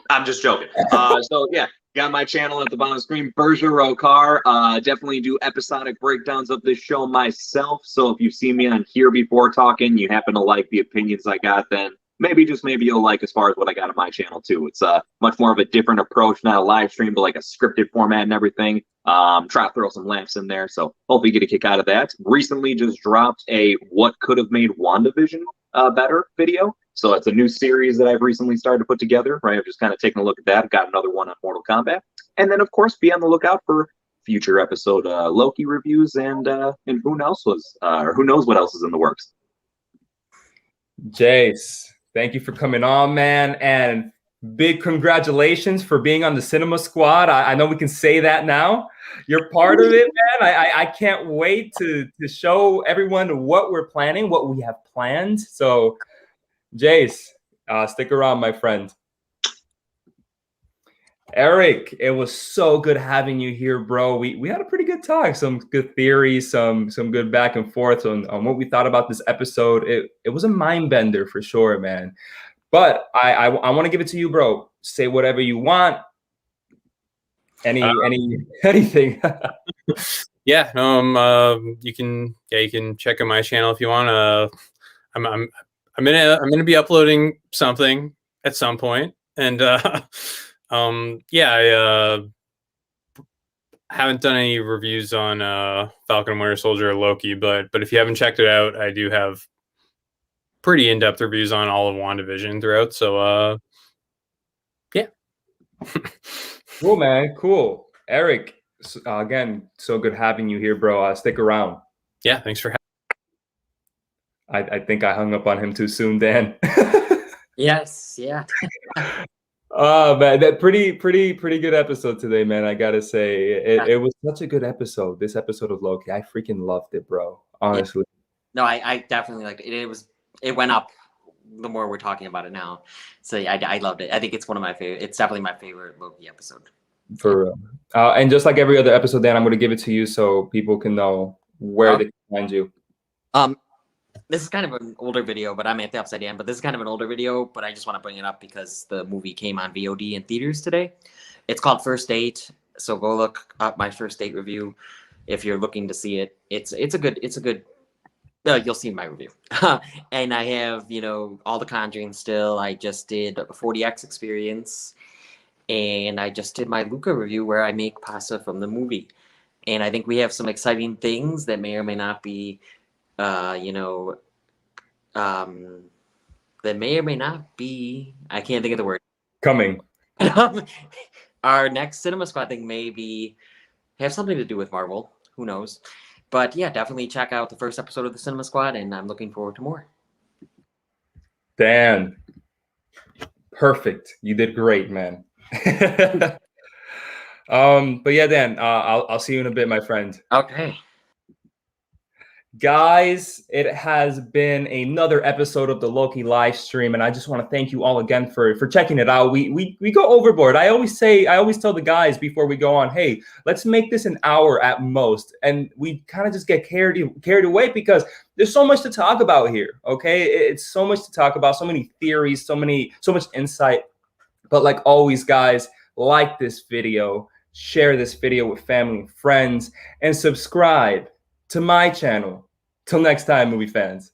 I'm just joking. So yeah, got my channel at the bottom of the screen, Bergero Car. Definitely do episodic breakdowns of this show myself. So if you've seen me on here before talking, you happen to like the opinions I got, then maybe you'll like as far as what I got on my channel too. It's much more of a different approach, not a live stream, but like a scripted format and everything. Try to throw some laughs in there, so hopefully you get a kick out of that. Recently just dropped a what could have made WandaVision better video. So it's a new series that I've recently started to put together, right? I've just kind of taken a look at that. I've got another one on Mortal Kombat. And then, of course, be on the lookout for future episode Loki reviews and who knows what else is in the works. Jace, thank you for coming on, man. And big congratulations for being on the Cinema Squad. I know we can say that now. You're part of it, man. I can't wait to show everyone what we're planning, what we have planned. So, Jace, stick around, my friend. Eric, it was so good having you here, bro. We had a pretty good talk, some good theories, some good back and forth on what we thought about this episode. It was a mind bender for sure, man. But I want to give it to you, bro. Say whatever you want. Anything. Yeah, you can check out my channel if you want. I'm gonna be uploading something at some point. And yeah, I haven't done any reviews on Falcon and Winter Soldier or Loki, but if you haven't checked it out, I do have pretty in-depth reviews on all of WandaVision throughout. So yeah. Cool, man. Cool. Eric, again, so good having you here, bro. Stick around. Yeah, thanks for having I think I hung up on him too soon, Dan. Yes, yeah. Oh man, that pretty good episode today, man. I gotta say, it was such a good episode. This episode of Loki, I freaking loved it, bro. Honestly. No, I definitely liked it. It went up the more we're talking about it now. So yeah, I loved it. I think it's one of my favorite. It's definitely my favorite Loki episode. For real. And just like every other episode, Dan, I'm gonna give it to you so people can know where they can find you. This is kind of an older video, but I'm at the Upside Down. But this is kind of an older video, but I just want to bring it up because the movie came on VOD in theaters today. It's called First Date, so go look up my First Date review if you're looking to see it. It's a good. You'll see my review. And I have all the Conjuring still. I just did a 40X experience, and I just did my Luca review where I make pasta from the movie. And I think we have some exciting things that may or may not be. That may or may not be. I can't think of the word. Coming. Our next Cinema Squad thing may have something to do with Marvel. Who knows? But yeah, definitely check out the first episode of the Cinema Squad, and I'm looking forward to more. Dan, perfect. You did great, man. But yeah, Dan, I'll see you in a bit, my friend. Okay. Guys, it has been another episode of the Loki live stream, and I just want to thank you all again for checking it out. We go overboard. I always tell the guys before we go on, hey, let's make this an hour at most, and we kind of just get carried away because there's so much to talk about here. Okay, it's so much to talk about, so many theories, so much insight. But like always, guys, like this video, share this video with family and friends, and subscribe to my channel. Till next time, movie fans.